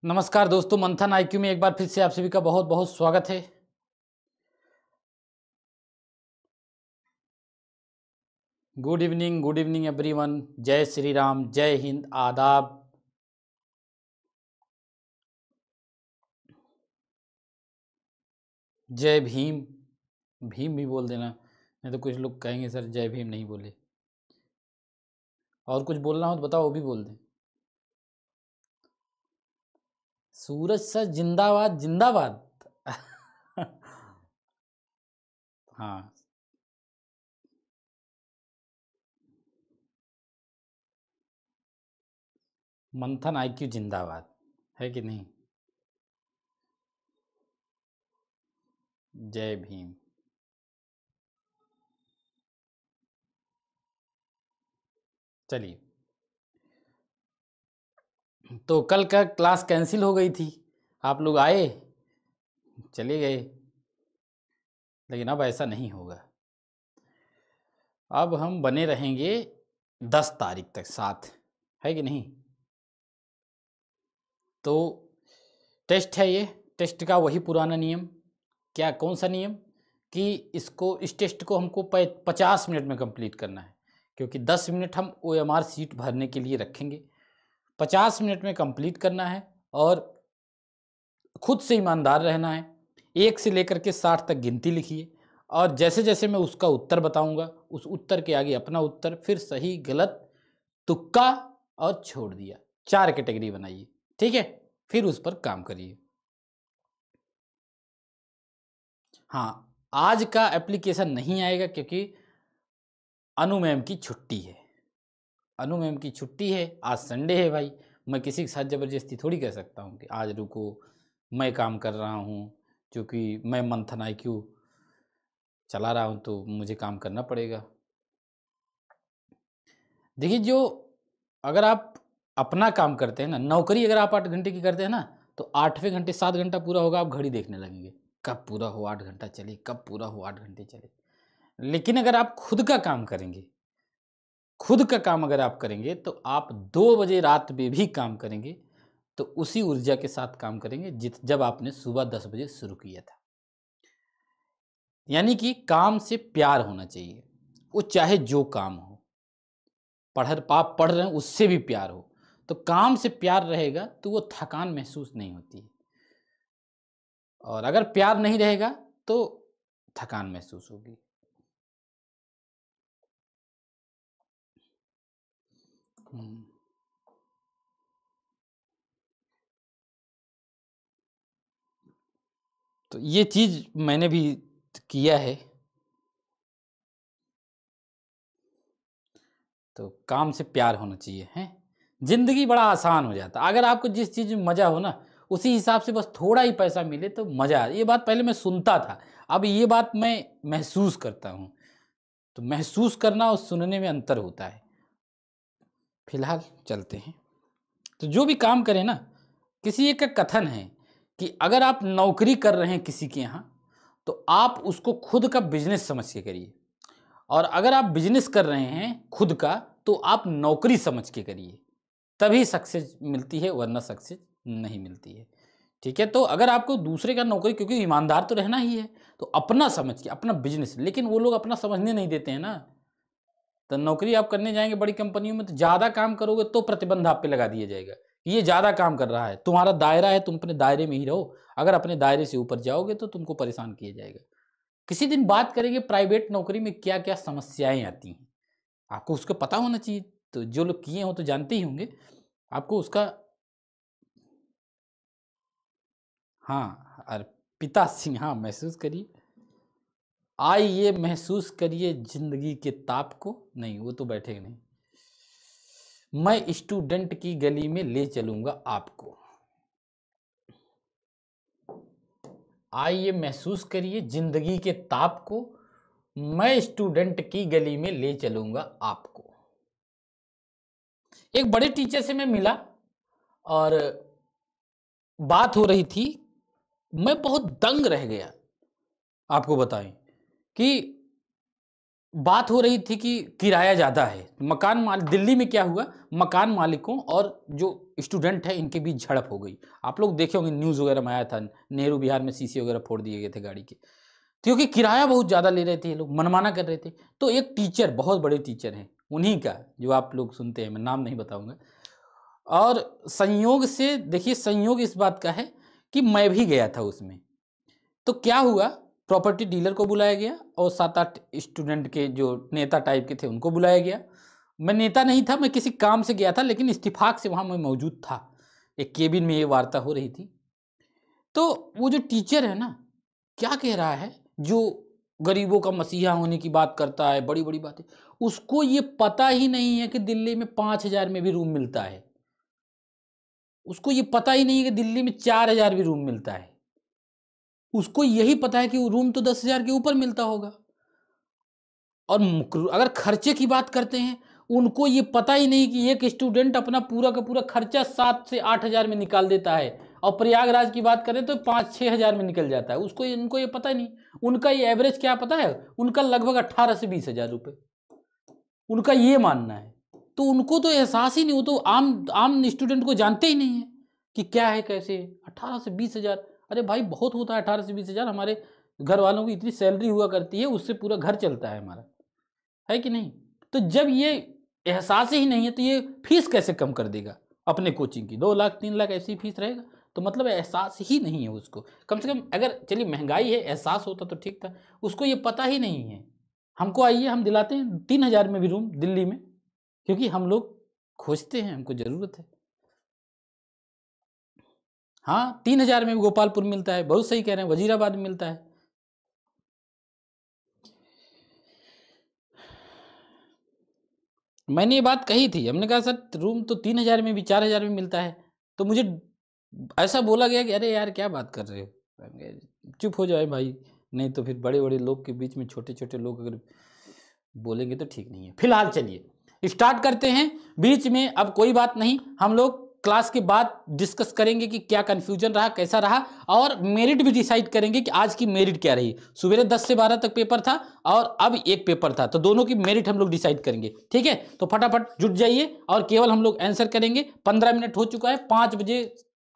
नमस्कार दोस्तों, मंथन आईक्यू में एक बार फिर से आप सभी का बहुत बहुत स्वागत है। Good evening everyone. जय श्री राम, जय हिंद, आदाब। जय भीम। भीम भी बोल देना, नहीं तो कुछ लोग कहेंगे सर जय भीम नहीं बोले। और कुछ बोलना हो तो बताओ, वो भी बोल दें। सूरज सर जिंदाबाद जिंदाबाद। हाँ, मंथन आईक्यू जिंदाबाद है कि नहीं। जय भीम। चलिए, तो कल का क्लास कैंसिल हो गई थी, आप लोग आए चले गए, लेकिन अब ऐसा नहीं होगा। अब हम बने रहेंगे 10 तारीख तक साथ, है कि नहीं। तो टेस्ट है ये, टेस्ट का वही पुराना नियम। क्या, कौन सा नियम? कि इस टेस्ट को हमको 50 मिनट में कंप्लीट करना है, क्योंकि 10 मिनट हम OMR सीट भरने के लिए रखेंगे। 50 मिनट में कंप्लीट करना है और खुद से ईमानदार रहना है। 1 से लेकर के 60 तक गिनती लिखिए, और जैसे जैसे मैं उसका उत्तर बताऊंगा उस उत्तर के आगे अपना उत्तर, फिर सही गलत तुक्का और छोड़ दिया, 4 कैटेगरी बनाइए। ठीक है, फिर उस पर काम करिए। हाँ, आज का एप्लीकेशन नहीं आएगा क्योंकि अनु मैम की छुट्टी है। अनु मैम की छुट्टी है, आज संडे है भाई। मैं किसी के साथ ज़बरदस्ती थोड़ी कह सकता हूँ कि आज रुको, मैं काम कर रहा हूँ, क्योंकि मैं मंथन आईक्यू चला रहा हूँ तो मुझे काम करना पड़ेगा। देखिए, जो अगर आप अपना काम करते हैं ना, नौकरी अगर आप 8 घंटे की करते हैं ना, तो 8वें घंटे 7 घंटा पूरा होगा, आप घड़ी देखने लगेंगे, कब पूरा हो 8 घंटा चले, कब पूरा हो 8 घंटे चले। लेकिन अगर आप खुद का काम करेंगे, खुद का काम अगर आप करेंगे, तो आप 2 बजे रात में भी काम करेंगे, तो उसी ऊर्जा के साथ काम करेंगे जब आपने सुबह 10 बजे शुरू किया था। यानी कि काम से प्यार होना चाहिए, वो चाहे जो काम हो। आप पढ़ रहे हैं उससे भी प्यार हो, तो काम से प्यार रहेगा तो वो थकान महसूस नहीं होती है। और अगर प्यार नहीं रहेगा तो थकान महसूस होगी। तो ये चीज मैंने भी किया है। तो काम से प्यार होना चाहिए, हैं। जिंदगी बड़ा आसान हो जाता, अगर आपको जिस चीज में मजा हो ना, उसी हिसाब से बस थोड़ा ही पैसा मिले तो मजा। ये बात पहले मैं सुनता था, अब ये बात मैं महसूस करता हूँ। तो महसूस करना और सुनने में अंतर होता है। फिलहाल चलते हैं। तो जो भी काम करें ना, किसी एक का कथन है कि अगर आप नौकरी कर रहे हैं किसी के यहाँ, तो आप उसको खुद का बिजनेस समझ के करिए, और अगर आप बिजनेस कर रहे हैं खुद का, तो आप नौकरी समझ के करिए, तभी सक्सेस मिलती है, वरना सक्सेस नहीं मिलती है। ठीक है, तो अगर आपको दूसरे का नौकरी, क्योंकि ईमानदार तो रहना ही है, तो अपना समझ के अपना बिजनेस। लेकिन वो लोग अपना समझने नहीं देते हैं ना। तो नौकरी आप करने जाएंगे बड़ी कंपनियों में, तो ज़्यादा काम करोगे तो प्रतिबंध आप पे लगा दिया जाएगा कि ये ज़्यादा काम कर रहा है, तुम्हारा दायरा है, तुम अपने दायरे में ही रहो। अगर अपने दायरे से ऊपर जाओगे तो तुमको परेशान किया जाएगा। किसी दिन बात करेंगे प्राइवेट नौकरी में क्या क्या समस्याएं आती हैं, आपको उसका पता होना चाहिए। तो जो लोग किए हो तो जानते ही होंगे, आपको उसका। हाँ, अर्पिता सिंह, हाँ, महसूस करिए, आइए महसूस करिए जिंदगी के ताप को। नहीं, वो तो बैठेगा नहीं। मैं स्टूडेंट की गली में ले चलूंगा आपको। आइए महसूस करिए जिंदगी के ताप को, मैं स्टूडेंट की गली में ले चलूंगा आपको। एक बड़े टीचर से मैं मिला और बात हो रही थी, मैं बहुत दंग रह गया। आपको बताएं कि बात हो रही थी कि किराया ज़्यादा है, मकान मालिक, दिल्ली में क्या हुआ, मकान मालिकों और जो स्टूडेंट है इनके बीच झड़प हो गई। आप लोग देखे होंगे, न्यूज़ वगैरह में आया था, नेहरू विहार में शीशे वगैरह फोड़ दिए गए थे गाड़ी के, क्योंकि किराया बहुत ज़्यादा ले रहे थे, ये लोग मनमाना कर रहे थे। तो एक टीचर, बहुत बड़े टीचर हैं, उन्हीं का, जो आप लोग सुनते हैं, मैं नाम नहीं बताऊँगा, और संयोग से देखिए, संयोग इस बात का है कि मैं भी गया था उसमें। तो क्या हुआ, प्रॉपर्टी डीलर को बुलाया गया और 7-8 स्टूडेंट के जो नेता टाइप के थे उनको बुलाया गया। मैं नेता नहीं था, मैं किसी काम से गया था, लेकिन इत्तेफाक से वहाँ मैं मौजूद था। एक केबिन में ये वार्ता हो रही थी। तो वो जो टीचर है ना, क्या कह रहा है, जो गरीबों का मसीहा होने की बात करता है, बड़ी बड़ी बातें, उसको ये पता ही नहीं है कि दिल्ली में 5,000 में भी रूम मिलता है। उसको ये पता ही नहीं है कि दिल्ली में 4,000 भी रूम मिलता है। उसको यही पता है कि वो रूम तो 10,000 के ऊपर मिलता होगा। और अगर खर्चे की बात करते हैं, उनको ये पता ही नहीं कि एक स्टूडेंट अपना पूरा का पूरा खर्चा 7 से 8,000 में निकाल देता है, और प्रयागराज की बात करें तो 5-6 हज़ार में निकल जाता है। उनको ये पता ही नहीं। उनका ये एवरेज क्या पता है, उनका लगभग 18 से 20 हज़ार रुपये, उनका ये मानना है। तो उनको तो एहसास ही नहीं, वो तो आम स्टूडेंट को जानते ही नहीं है कि क्या है कैसे। 18 से 20 हज़ार, अरे भाई बहुत होता है 18 से 20 हज़ार। हमारे घर वालों की इतनी सैलरी हुआ करती है, उससे पूरा घर चलता है हमारा, है कि नहीं। तो जब ये एहसास ही नहीं है, तो ये फीस कैसे कम कर देगा अपने कोचिंग की? 2 लाख 3 लाख ऐसी फीस रहेगा। तो मतलब एहसास ही नहीं है उसको। कम से कम, अगर चलिए महंगाई है, एहसास होता तो ठीक था, उसको ये पता ही नहीं है। हमको आइए, हम दिलाते हैं 3,000 में भी रूम दिल्ली में, क्योंकि हम लोग खोजते हैं, हमको ज़रूरत है। हाँ, 3,000 में भी गोपालपुर मिलता है, बहुत सही कह रहे हैं, वजीराबाद में मिलता है। मैंने ये बात कही थी, हमने कहा सर रूम तो 3,000 में भी 4,000 में मिलता है। तो मुझे ऐसा बोला गया कि अरे यार क्या बात कर रहे हो, मैंने कहा, चुप हो जाए भाई, नहीं तो फिर बड़े बड़े लोग के बीच में छोटे छोटे लोग अगर बोलेंगे तो ठीक नहीं है। फिलहाल चलिए स्टार्ट करते हैं। बीच में अब कोई बात नहीं, हम लोग क्लास के बाद डिस्कस करेंगे कि क्या कंफ्यूजन रहा, कैसा रहा, और मेरिट भी डिसाइड करेंगे कि आज की मेरिट क्या रही। सवेरे 10 से 12 तक पेपर था और अब एक पेपर था, तो दोनों की मेरिट हम लोग डिसाइड करेंगे। ठीक है, तो फटाफट जुट जाइए और केवल हम लोग आंसर करेंगे। 15 मिनट हो चुका है, 5 बजे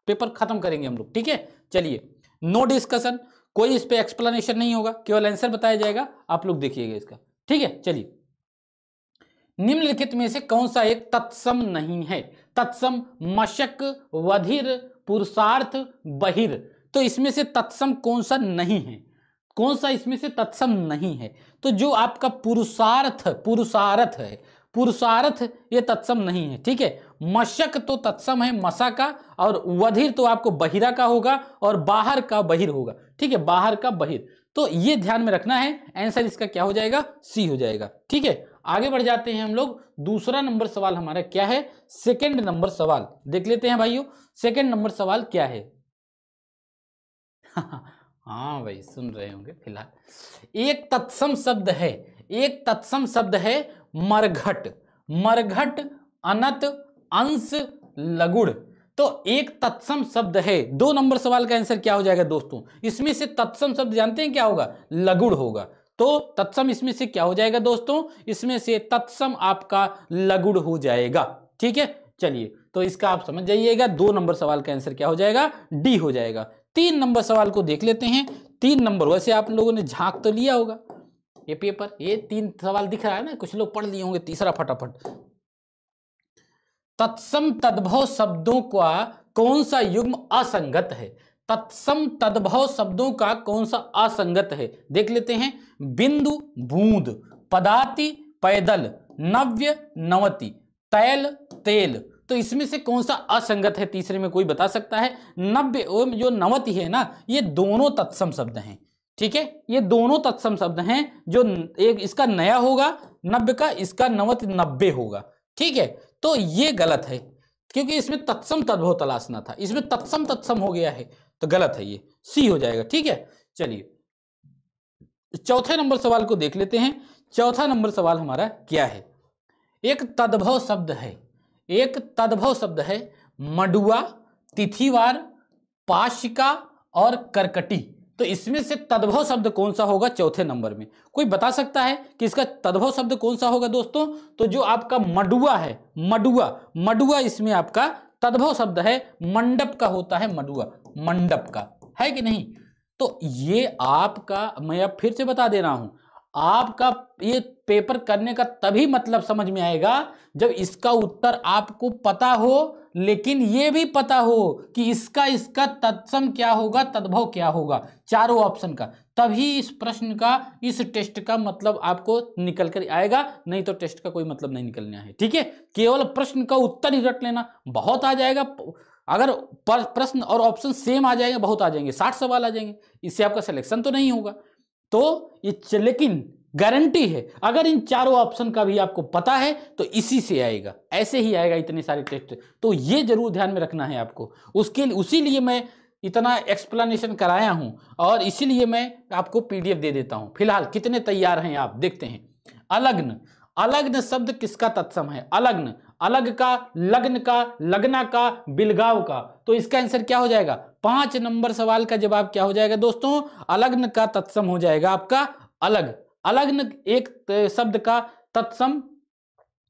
पेपर खत्म करेंगे हम लोग। ठीक है, चलिए, नो डिस्कशन, कोई इस पर एक्सप्लेनेशन नहीं होगा, केवल आंसर बताया जाएगा, आप लोग देखिएगा इसका। ठीक है, चलिए, निम्नलिखित में से कौन सा एक तत्सम नहीं है? तत्सम मशक, वधिर, पुरुषार्थ, बहिर। तो इसमें से तत्सम कौन सा नहीं है? कौन सा इसमें से तत्सम नहीं है? तो जो आपका पुरुषार्थ, पुरुषार्थ है, पुरुषार्थ ये तत्सम नहीं है। ठीक है, मशक तो तत्सम है, मसा का, और वधिर तो आपको बहिरा का होगा, और बाहर का बहिर होगा। ठीक है, बाहर का बहिर, तो ये ध्यान में रखना है। आंसर इसका क्या हो जाएगा? सी हो जाएगा। ठीक है, आगे बढ़ जाते हैं हम लोग। दूसरा नंबर सवाल हमारा क्या है? सेकंड नंबर सवाल देख लेते हैं भाइयों। सेकंड नंबर सवाल क्या है? हाँ भाई, सुन रहे होंगे। फिलहाल एक तत्सम शब्द है, एक तत्सम शब्द है मरघट। मरघट, अनत, अंश, लगुड़। तो एक तत्सम शब्द है। 2 नंबर सवाल का आंसर क्या हो जाएगा दोस्तों? इसमें से तत्सम शब्द जानते हैं क्या होगा? लगुड़ होगा। तो तत्सम इसमें से क्या हो जाएगा दोस्तों? इसमें से तत्सम आपका लगुड़ हो जाएगा। ठीक है, चलिए, तो इसका आप समझ जाइएगा। 2 नंबर सवाल का आंसर क्या हो जाएगा? डी हो जाएगा। 3 नंबर सवाल को देख लेते हैं। 3 नंबर, वैसे आप लोगों ने झांक तो लिया होगा ये पेपर, ये 3 सवाल दिख रहा है ना, कुछ लोग पढ़ लिए होंगे। तीसरा फटाफट, तत्सम तद्भव शब्दों का कौन सा युग्म असंगत है? तत्सम तद्भव शब्दों का कौन सा असंगत है? देख लेते हैं। बिंदु, बूंद, पदाति, पैदल, नव्य, नवति, तैल, तेल। तो इसमें से कौन सा असंगत है? तीसरे में कोई बता सकता है? नव्य जो नवति है ना, ये दोनों तत्सम शब्द हैं। ठीक है, ये दोनों तत्सम शब्द हैं। जो एक इसका नया होगा नव्य का, इसका नवति 90 होगा। ठीक है, तो ये गलत है, क्योंकि इसमें तत्सम तद्भव तलाशना था, इसमें तत्सम तत्सम हो गया है, तो गलत है, ये सी हो जाएगा। ठीक है, चलिए चौथे नंबर सवाल को देख लेते हैं। चौथा नंबर सवाल हमारा क्या है? एक तद्भव शब्द है, एक तद्भव शब्द है मडुआ, तिथिवार, पाशिका और करकटी। तो इसमें से तद्भव शब्द कौन सा होगा चौथे नंबर में? कोई बता सकता है कि इसका तद्भव शब्द कौन सा होगा दोस्तों? तो जो आपका मडुआ है, मडुआ, मडुआ इसमें आपका तद्भव शब्द है, मंडप का होता है मडुआ, मंडप का, है कि नहीं? तो ये आपका, मैं अब फिर से बता दे रहा हूं, आपका ये पेपर करने का तभी मतलब समझ में आएगा जब इसका उत्तर आपको पता हो, लेकिन ये भी पता हो कि इसका तत्सम क्या होगा, तद्भव क्या होगा, चारों ऑप्शन का। तभी इस प्रश्न का, इस टेस्ट का मतलब आपको निकल कर आएगा, नहीं तो टेस्ट का कोई मतलब नहीं निकलना है। ठीक है, केवल प्रश्न का उत्तर ही रट लेना, बहुत आ जाएगा। अगर प्रश्न और ऑप्शन सेम आ जाएगा, बहुत आ जाएंगे, 60 सवाल आ जाएंगे, इससे आपका सिलेक्शन तो नहीं होगा। तो ये लेकिन गारंटी है, अगर इन चारों ऑप्शन का भी आपको पता है तो इसी से आएगा, ऐसे ही आएगा इतने सारे टेस्ट। तो ये जरूर ध्यान में रखना है आपको, उसीलिए मैं इतना एक्सप्लेनेशन कराया हूं और इसीलिए मैं आपको पीडीएफ दे देता हूं। फिलहाल कितने तैयार हैं आप देखते हैं। अलग्न, अलग्न शब्द किसका तत्सम है? अलग्न, अलग का, लग्न का, लगना का, बिलगाव का। तो इसका आंसर क्या हो जाएगा? 5 नंबर सवाल का जवाब क्या हो जाएगा दोस्तों? अलग्न का तत्सम हो जाएगा आपका अलग। अलग्न एक शब्द का तत्सम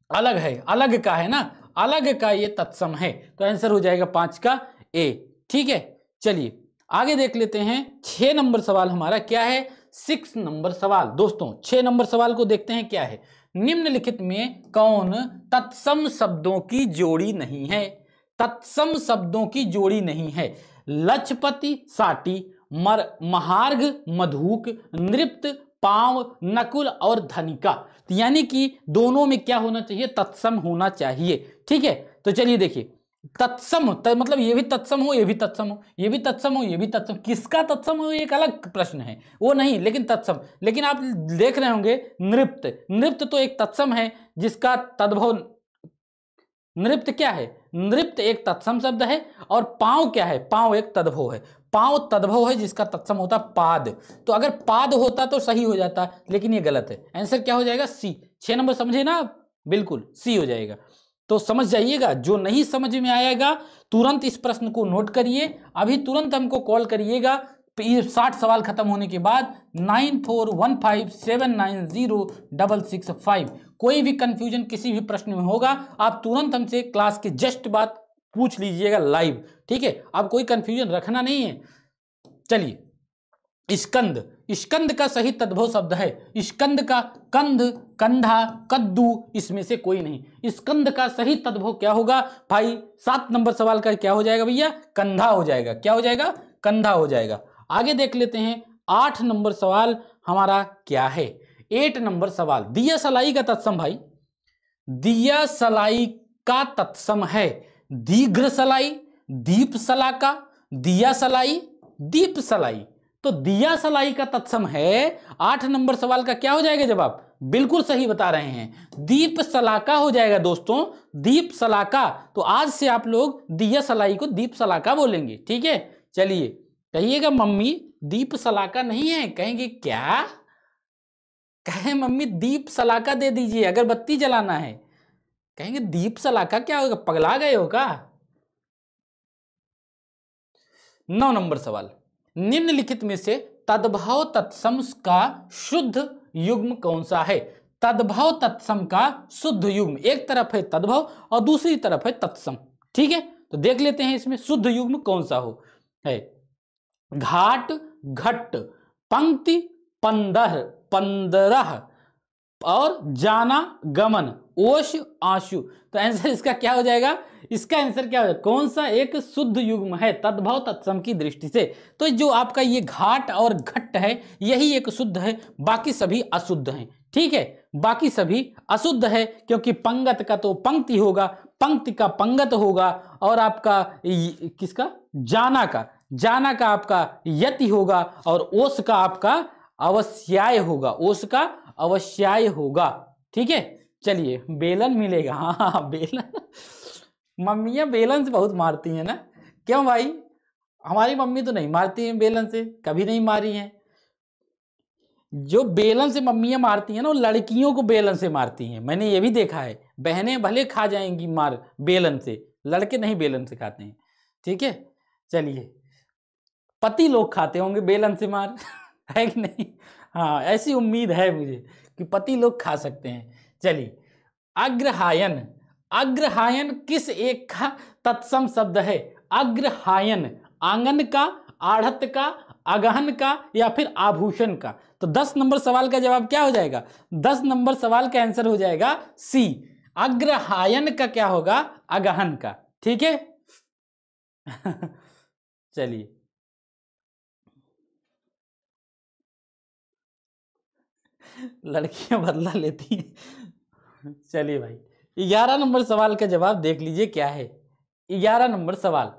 अलग है, अलग का है ना, अलग का ये तत्सम है, तो आंसर हो जाएगा 5 का ए। ठीक है, चलिए आगे देख लेते हैं। 6 नंबर सवाल हमारा क्या है? 6 नंबर सवाल दोस्तों, 6 नंबर सवाल को देखते हैं क्या है। निम्नलिखित में कौन तत्सम शब्दों की जोड़ी नहीं है? तत्सम शब्दों की जोड़ी नहीं है। लक्षपति साटी, महार्घ मधुक, नृप्त, पांव, नकुल और धनिका। यानी कि दोनों में क्या होना चाहिए? तत्सम होना चाहिए। ठीक है, तो चलिए देखिए, तत्सम मतलब ये भी तत्सम हो, ये भी तत्सम हो, ये भी तत्सम हो, ये भी तत्सम। किसका तत्सम हो एक अलग प्रश्न है, वो नहीं, लेकिन तत्सम। लेकिन आप देख रहे होंगे नृप्त, नृप्त तो एक तत्सम है जिसका तद्भव, नृप्त क्या है? नृप्त एक तत्सम शब्द है। और पांव क्या है? पांव एक तद्भव है, पांव तद्भव है जिसका तत्सम होता पाद। तो अगर पाद होता तो सही हो जाता, लेकिन ये गलत है। आंसर क्या हो जाएगा? सी। 6 नंबर समझे ना आप? बिल्कुल सी हो जाएगा। तो समझ जाइएगा, जो नहीं समझ में आएगा तुरंत इस प्रश्न को नोट करिए, अभी तुरंत हमको कॉल करिएगा। 60 सवाल खत्म होने के बाद 9415790665। कोई भी कंफ्यूजन किसी भी प्रश्न में होगा, आप तुरंत हमसे क्लास के जस्ट बाद पूछ लीजिएगा लाइव। ठीक है, अब कोई कंफ्यूजन रखना नहीं है। चलिए, स्कंद, स्कंद का सही तद्भव शब्द है। स्कंद का कंध, कंधा, कद्दू, इसमें से कोई नहीं। स्कंद का सही तद्भव क्या होगा भाई? 7 नंबर सवाल का क्या हो जाएगा भैया? कंधा हो जाएगा। क्या हो जाएगा? कंधा हो जाएगा। आगे देख लेते हैं 8 नंबर सवाल हमारा क्या है। 8 नंबर सवाल, दिया सलाई का तत्सम भाई, दिया सलाई का तत्सम है दीर्घ सलाई, दीप सलाका, दिया सलाई, दीप सलाई। तो दिया सलाई का तत्सम है। 8 नंबर सवाल का क्या हो जाएगा जवाब? बिल्कुल सही बता रहे हैं, दीप सलाका हो जाएगा दोस्तों, दीप सलाका। तो आज से आप लोग दिया सलाई को दीप सलाका बोलेंगे। ठीक है, चलिए कहिएगा मम्मी दीप सलाका नहीं है, कहेंगे क्या? कहे मम्मी दीप सलाका दे दीजिए, अगरबत्ती जलाना है। कहेंगे दीप सलाका क्या होगा, पगला गए हो का? 9 नंबर सवाल, निम्नलिखित में से तद्भव तत्सम का शुद्ध युग्म कौन सा है? तद्भव तत्सम का शुद्ध युग्म, एक तरफ है तद्भव और दूसरी तरफ है तत्सम। ठीक है, तो देख लेते हैं इसमें शुद्ध युग्म कौन सा हो है। घाट, घट, पंक्ति, पंदर, पंदरह और जाना, गमन, ओश, आंसू। तो आंसर इसका क्या हो जाएगा? इसका आंसर क्या हो जाएगा? कौन सा एक शुद्ध युग्म है तद्भव तत्सम की दृष्टि से? तो जो आपका ये घाट और घट है यही एक शुद्ध है, बाकी सभी अशुद्ध हैं। ठीक है, बाकी सभी अशुद्ध है, क्योंकि पंगत का तो पंक्ति होगा, पंक्ति का पंगत होगा, और आपका किसका? जाना का आपका यति होगा, और ओस का आपका अवश्याय होगा, ओस का अवश्याय होगा। ठीक है, चलिए बेलन मिलेगा। हाँ बेलन, मम्मियाँ बेलन से बहुत मारती हैं ना? क्यों भाई? हमारी मम्मी तो नहीं मारती हैं बेलन से, कभी नहीं मारी हैं। जो बेलन से मम्मियाँ मारती हैं ना, वो लड़कियों को बेलन से मारती हैं, मैंने ये भी देखा है। बहनें भले खा जाएंगी मार बेलन से, लड़के नहीं बेलन से खाते हैं। ठीक है, चलिए पति लोग खाते होंगे बेलन से मार है कि नहीं? हाँ, ऐसी उम्मीद है मुझे कि पति लोग खा सकते हैं। चलिए, अग्रहायन, अग्रहायन किस एक का तत्सम शब्द है? अग्रहायन, आंगन का, आढ़त का, अगहन का या फिर आभूषण का? तो 10 नंबर सवाल का जवाब क्या हो जाएगा? 10 नंबर सवाल का आंसर हो जाएगा सी, अग्रहायन का क्या होगा? अगहन का। ठीक है चलिए, लड़कियां बदला लेती हैं। चलिए भाई, 11 नंबर सवाल का जवाब देख लीजिए क्या है। 11 नंबर सवाल,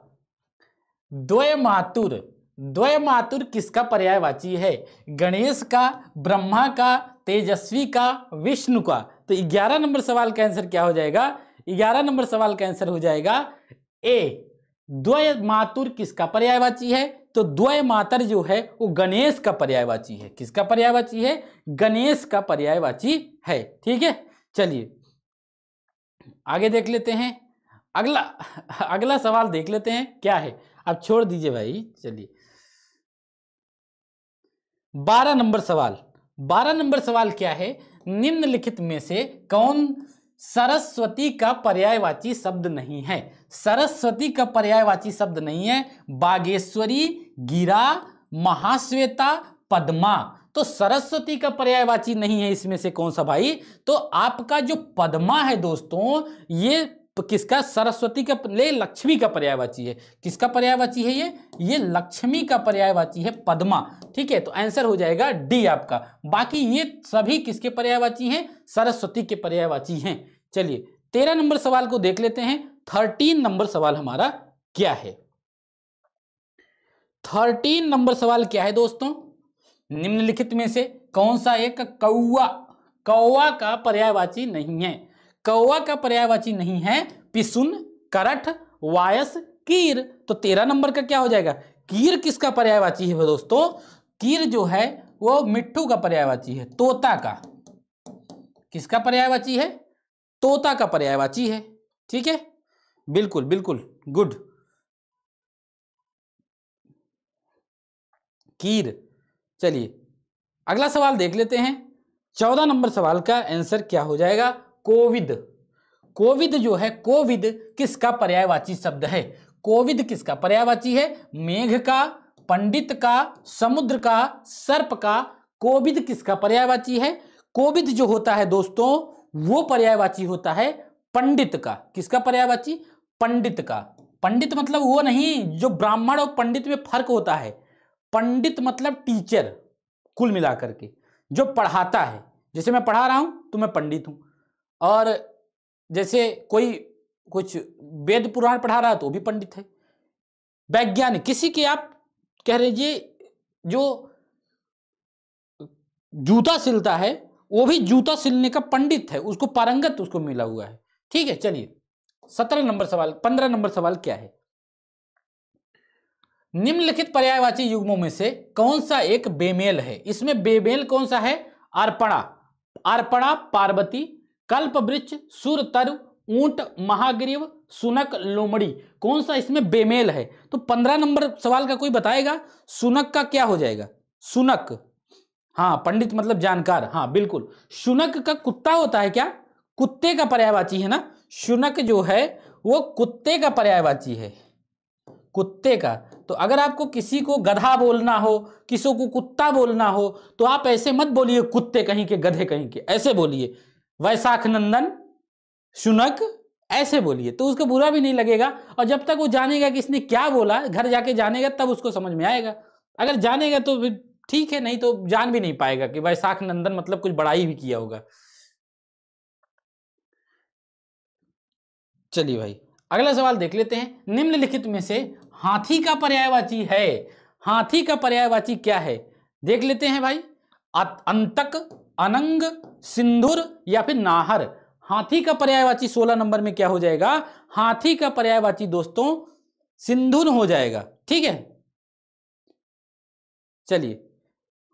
द्वयमातुर, द्वयमातुर किसका पर्यायवाची है? गणेश का, ब्रह्मा का, तेजस्वी का, विष्णु का? तो 11 नंबर सवाल का आंसर क्या हो जाएगा? 11 नंबर सवाल का आंसर हो जाएगा ए, द्वयमातुर किसका पर्यायवाची है? तो द्वयमातर जो है वो गणेश का पर्यायवाची है। किसका पर्यायवाची है? गणेश का पर्यायवाची है। ठीक है, चलिए आगे देख लेते हैं। अगला अगला सवाल देख लेते हैं क्या है। अब छोड़ दीजिए भाई, चलिए 12 नंबर सवाल। 12 नंबर सवाल क्या है? निम्नलिखित में से कौन सरस्वती का पर्यायवाची शब्द नहीं है? सरस्वती का पर्यायवाची शब्द नहीं है। बागेश्वरी, गिरा, महाश्वेता, पद्मा। तो सरस्वती का पर्यायवाची नहीं है इसमें से कौन सा भाई? तो आपका जो पद्मा है दोस्तों, ये किसका? सरस्वती का ले, लक्ष्मी का पर्यायवाची है। किसका पर्यायवाची है ये लक्ष्मी का पर्यायवाची है, पद्मा। ठीक है, तो आंसर हो जाएगा डी आपका। बाकी ये सभी किसके पर्यायवाची हैं? सरस्वती के पर्यायवाची हैं। चलिए 13 नंबर सवाल को देख लेते हैं। 13 नंबर सवाल हमारा क्या है? 13 नंबर सवाल क्या है दोस्तों? निम्नलिखित में से कौन सा एक कौवा, कौवा का पर्यायवाची नहीं है? कौवा का पर्यायवाची नहीं है पिसुन, करठ, वायस, कीर। तो 13 नंबर का क्या हो जाएगा? कीर किसका पर्यायवाची है दोस्तों? कीर जो है वो मिट्ठू का पर्यायवाची है, तोता का। किसका पर्यायवाची है? तोता का पर्यायवाची है। ठीक है, बिल्कुल बिल्कुल, गुड, कीर। चलिए अगला सवाल देख लेते हैं। 14 नंबर सवाल का आंसर क्या हो जाएगा? कोविद। कोविद जो है, कोविद किसका पर्यायवाची शब्द है? कोविद किसका पर्यायवाची है? मेघ का, पंडित का, समुद्र का, सर्प का? कोविद किसका पर्यायवाची है? कोविद जो होता है दोस्तों, वो पर्यायवाची होता है पंडित का। किसका पर्यायवाची? पंडित का। पंडित मतलब वो नहीं, जो ब्राह्मण और पंडित में फर्क होता है। पंडित मतलब टीचर, कुल मिलाकर के जो पढ़ाता है। जैसे मैं पढ़ा रहा हूं तो मैं पंडित हूं, और जैसे कोई कुछ वेद पुराण पढ़ा रहा है तो वो भी पंडित है। वैज्ञानिक, किसी के आप कह लीजिए जो जूता सिलता है, वो भी जूता सिलने का पंडित है, उसको पारंगत उसको मिला हुआ है। ठीक है, चलिए 17 नंबर सवाल, 15 नंबर सवाल क्या है? निम्नलिखित पर्यायवाची युग्मों में से कौन सा एक बेमेल है? इसमें बेमेल कौन सा है? अर्पणा, अर्पणा पार्वती, कल्प वृक्ष, सुर तरु, ऊंट, महाग्रीव, सुनक, लोमड़ी। कौन सा इसमें बेमेल है? तो 15 नंबर सवाल का कोई बताएगा? सुनक का क्या हो जाएगा? सुनक, हाँ पंडित मतलब जानकार, हाँ बिल्कुल। शुनक का कुत्ता होता है क्या? कुत्ते का पर्यायवाची है ना। शुनक जो है वो कुत्ते का पर्यायवाची है, कुत्ते का। तो अगर आपको किसी को गधा बोलना हो, किसी को कुत्ता बोलना हो, तो आप ऐसे मत बोलिए कुत्ते कहीं के, गधे कहीं के, ऐसे बोलिए वैशाख नंदन, शुनक, ऐसे बोलिए, तो उसको बुरा भी नहीं लगेगा। और जब तक वो जानेगा कि इसने क्या बोला, घर जाके जानेगा तब उसको समझ में आएगा। अगर जानेगा तो फिर ठीक है, नहीं तो जान भी नहीं पाएगा कि वैशाख नंदन मतलब कुछ बड़ाई भी किया होगा। चलिए भाई अगला सवाल देख लेते हैं। निम्नलिखित में से हाथी का पर्यायवाची है, हाथी का पर्यायवाची क्या है? देख लेते हैं भाई। अंतक, अनंग, सिंधुर या फिर नाहर। हाथी का पर्यायवाची 16 नंबर में क्या हो जाएगा? हाथी का पर्यायवाची दोस्तों सिंधुर हो जाएगा। ठीक है, चलिए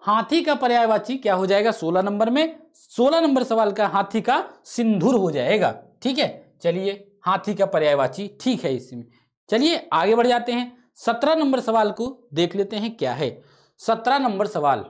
हाथी का पर्यायवाची क्या हो जाएगा 16 नंबर में? 16 नंबर सवाल का हाथी का सिंधुर हो जाएगा। ठीक है, चलिए हाथी का पर्यायवाची ठीक है इसमें। चलिए आगे बढ़ जाते हैं। 17 नंबर सवाल को देख लेते हैं क्या है। 17 नंबर सवाल,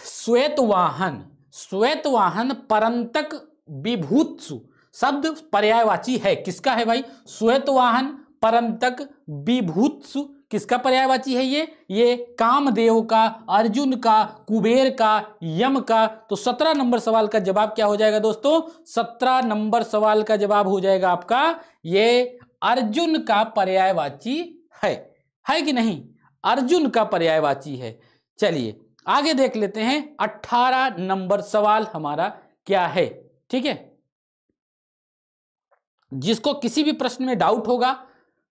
श्वेतवाहन, श्वेतवाहन परंतक विभूत्सु शब्द पर्यायवाची है, किसका है भाई? श्वेतवाहन परंतक विभूत्सु किसका पर्यायवाची है? ये कामदेव का, अर्जुन का, कुबेर का, यम का। तो 17 नंबर सवाल का जवाब क्या हो जाएगा दोस्तों? 17 नंबर सवाल का जवाब हो जाएगा आपका ये अर्जुन का पर्यायवाची है कि नहीं? अर्जुन का पर्यायवाची है। चलिए आगे देख लेते हैं 18 नंबर सवाल हमारा क्या है। ठीक है, जिसको किसी भी प्रश्न में डाउट होगा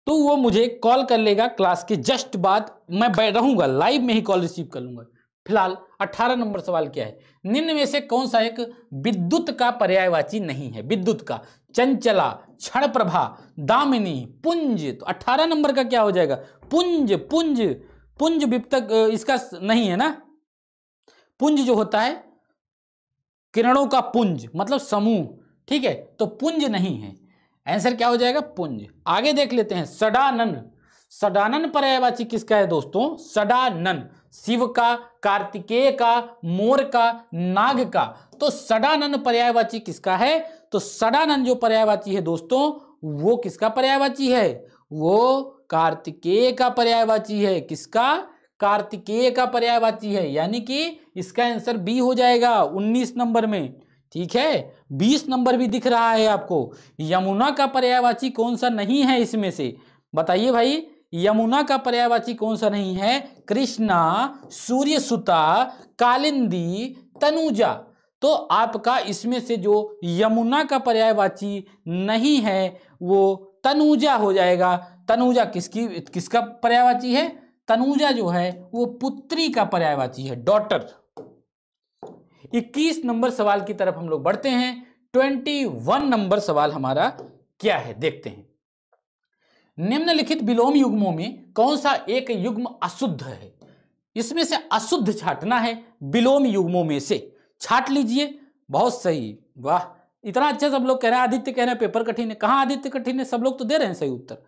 तो वो मुझे कॉल कर लेगा क्लास के जस्ट बाद, मैं रहूंगा लाइव में ही कॉल रिसीव कर लूंगा। फिलहाल 18 नंबर सवाल क्या है? निम्न में से कौन सा एक विद्युत का पर्यायवाची नहीं है? विद्युत का, चंचला, क्षण प्रभा, दामिनी, पुंज। तो 18 नंबर का क्या हो जाएगा? पुंज। पुंज, पुंज विप्तक इसका नहीं है ना। पुंज जो होता है किरणों का पुंज मतलब समूह, ठीक है, तो पुंज नहीं है। आंसर क्या हो जाएगा? पुंज। आगे देख लेते हैं सडानन। सडानन पर्यायवाची किसका है दोस्तों? सडानन, शिव का, कार्तिकेय का, मोर का, नाग का। तो सडानन पर्यायवाची किसका है? तो सडानन जो पर्यायवाची है दोस्तों वो किसका पर्यायवाची है? वो कार्तिकेय का पर्यायवाची है। किसका? कार्तिकेय का पर्यायवाची है। यानी कि इसका आंसर बी हो जाएगा 19 नंबर में। ठीक है, 20 नंबर भी दिख रहा है आपको। यमुना का पर्यायवाची कौन सा नहीं है इसमें से? बताइए भाई, यमुना का पर्यायवाची कौन सा नहीं है? कृष्णा, सूर्यसुता, कालिंदी, तनुजा। तो आपका इसमें से जो यमुना का पर्यायवाची नहीं है वो तनुजा हो जाएगा। तनुजा किसका पर्यायवाची है? तनुजा जो है वो पुत्री का पर्यायवाची है, डॉटर। 21 नंबर सवाल की तरफ हम लोग बढ़ते हैं। 21 नंबर सवाल हमारा क्या है देखते हैं। निम्नलिखित विलोम युग्मों में कौन सा एक युग्म अशुद्ध है? इसमें से अशुद्ध छांटना है विलोम युग्मों में से। छांट लीजिए। बहुत सही, वाह, इतना अच्छा सब लोग कह रहे हैं। आदित्य कह रहे हैं पेपर कठिन है। कहां आदित्य कठिन है? सब लोग तो दे रहे हैं सही उत्तर।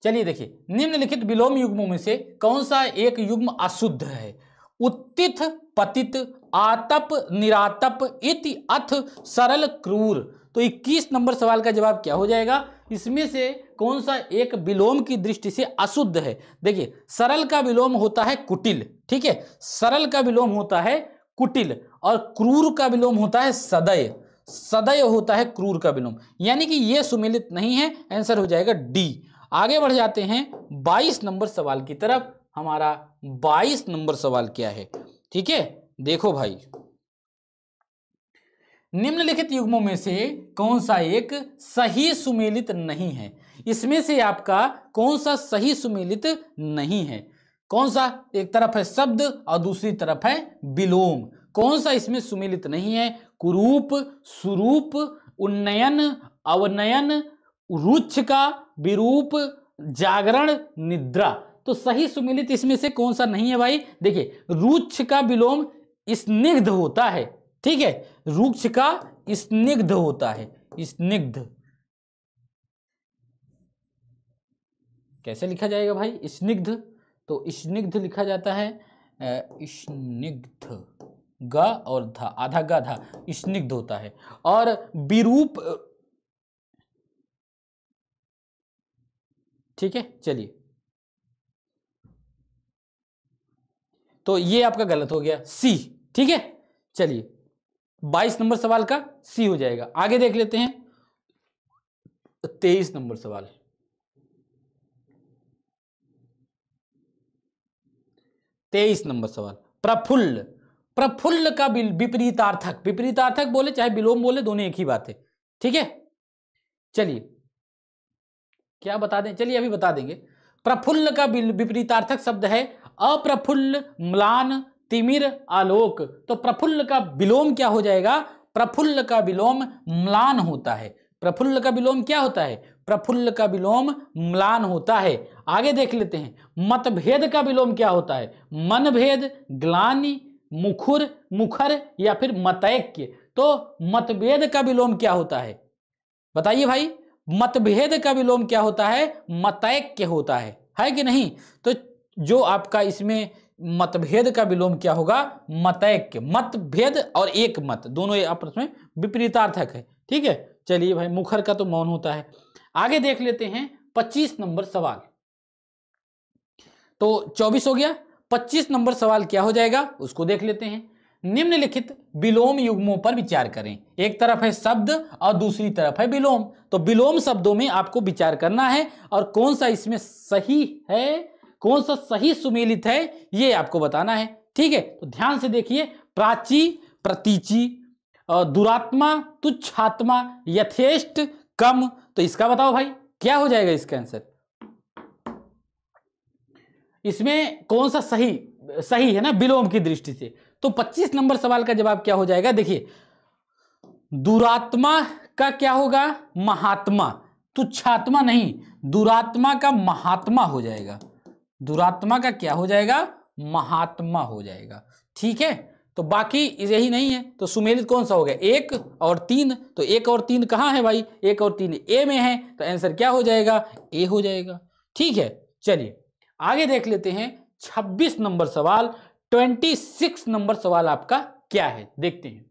चलिए देखिए, निम्नलिखित विलोम युग्मों में से कौन सा एक युग्म अशुद्ध है? उत्तिथ, पतित, आतप, निरातप, इति, अथ, सरल, क्रूर। तो 21 नंबर सवाल का जवाब क्या हो जाएगा? इसमें से कौन सा एक विलोम की दृष्टि से अशुद्ध है? देखिए, सरल का विलोम होता है कुटिल, ठीक है, सरल का विलोम होता है कुटिल, और क्रूर का विलोम होता है सदय। सदय होता है क्रूर का विलोम, यानी कि यह सुमेलित नहीं है। आंसर हो जाएगा डी। आगे बढ़ जाते हैं 22 नंबर सवाल की तरफ। हमारा 22 नंबर सवाल क्या है? ठीक है, देखो भाई, निम्नलिखित युग्मों में से कौन सा एक सही सुमेलित नहीं है? इसमें से आपका कौन सा सही सुमेलित नहीं है? कौन सा? एक तरफ है शब्द और दूसरी तरफ है विलोम। कौन सा इसमें सुमेलित नहीं है? कुरूप, सुरूप, उन्नयन, अवनयन, रुच्छका, विरूप, जागरण, निद्रा। तो सही सुमेलित इसमें से कौन सा नहीं है भाई? देखिए, रुक्ष का विलोम स्निग्ध होता है, ठीक है, रुक्ष का स्निग्ध होता है। स्निग्ध कैसे लिखा जाएगा भाई? स्निग्ध, तो स्निग्ध लिखा जाता है स्निग्ध, ग और धा, आधा गा धा, स्निग्ध होता है। और विरूप, ठीक है, चलिए, तो ये आपका गलत हो गया, सी। ठीक है, चलिए 22 नंबर सवाल का सी हो जाएगा। आगे देख लेते हैं 23 नंबर सवाल। 23 नंबर सवाल, प्रफुल्ल। प्रफुल्ल का विपरीतार्थक, विपरीतार्थक बोले चाहे विलोम बोले दोनों एक ही बात है। ठीक है, चलिए क्या बता दें? चलिए अभी बता देंगे। प्रफुल्ल का विपरीतार्थक शब्द है अप्रफुल्ल, म्लान, तिमिर, आलोक। तो प्रफुल्ल का विलोम क्या हो जाएगा? प्रफुल्ल का विलोम म्लान होता है। प्रफुल्ल का विलोम क्या होता है? प्रफुल्ल का विलोम म्लान होता है। आगे देख लेते हैं, मतभेद का विलोम क्या होता है? मनभेद, ग्लानि, मुखुर, मुखर या फिर मतैक्य। तो मतभेद का विलोम क्या होता है? बताइए भाई, मतभेद का विलोम क्या होता है? मतैक्य होता है कि नहीं? तो जो आपका इसमें मतभेद का विलोम क्या होगा? मतैक्य। मतभेद और एक मत दोनों आपस में विपरीतार्थक है। ठीक है, चलिए भाई, मुखर का तो मौन होता है। आगे देख लेते हैं 25 नंबर सवाल। तो 24 हो गया, 25 नंबर सवाल क्या हो जाएगा उसको देख लेते हैं। निम्नलिखित विलोम युग्मों पर विचार करें। एक तरफ है शब्द और दूसरी तरफ है विलोम। तो विलोम शब्दों में आपको विचार करना है और कौन सा इसमें सही है, कौन सा सही सुमेलित है, ये आपको बताना है। ठीक है, तो ध्यान से देखिए। प्राची, प्रतीची, दुरात्मा, तुच्छात्मा, यथेष्ट, कम। तो इसका बताओ भाई क्या हो जाएगा इसका आंसर? इसमें कौन सा सही है ना विलोम की दृष्टि से? तो 25 नंबर सवाल का जवाब क्या हो जाएगा? देखिए, दुरात्मा का क्या होगा? महात्मा। तुच्छात्मा नहीं, दुरात्मा का महात्मा हो जाएगा। दुरात्मा का क्या हो जाएगा? महात्मा हो जाएगा। ठीक है, तो बाकी यही नहीं है, तो सुमेलित कौन सा हो गया? 1 और 3। तो 1 और 3 कहाँ है भाई? 1 और 3 ए में है, तो आंसर क्या हो जाएगा? ए हो जाएगा। ठीक है, चलिए आगे देख लेते हैं 26 नंबर सवाल। 26 नंबर सवाल आपका क्या है देखते हैं।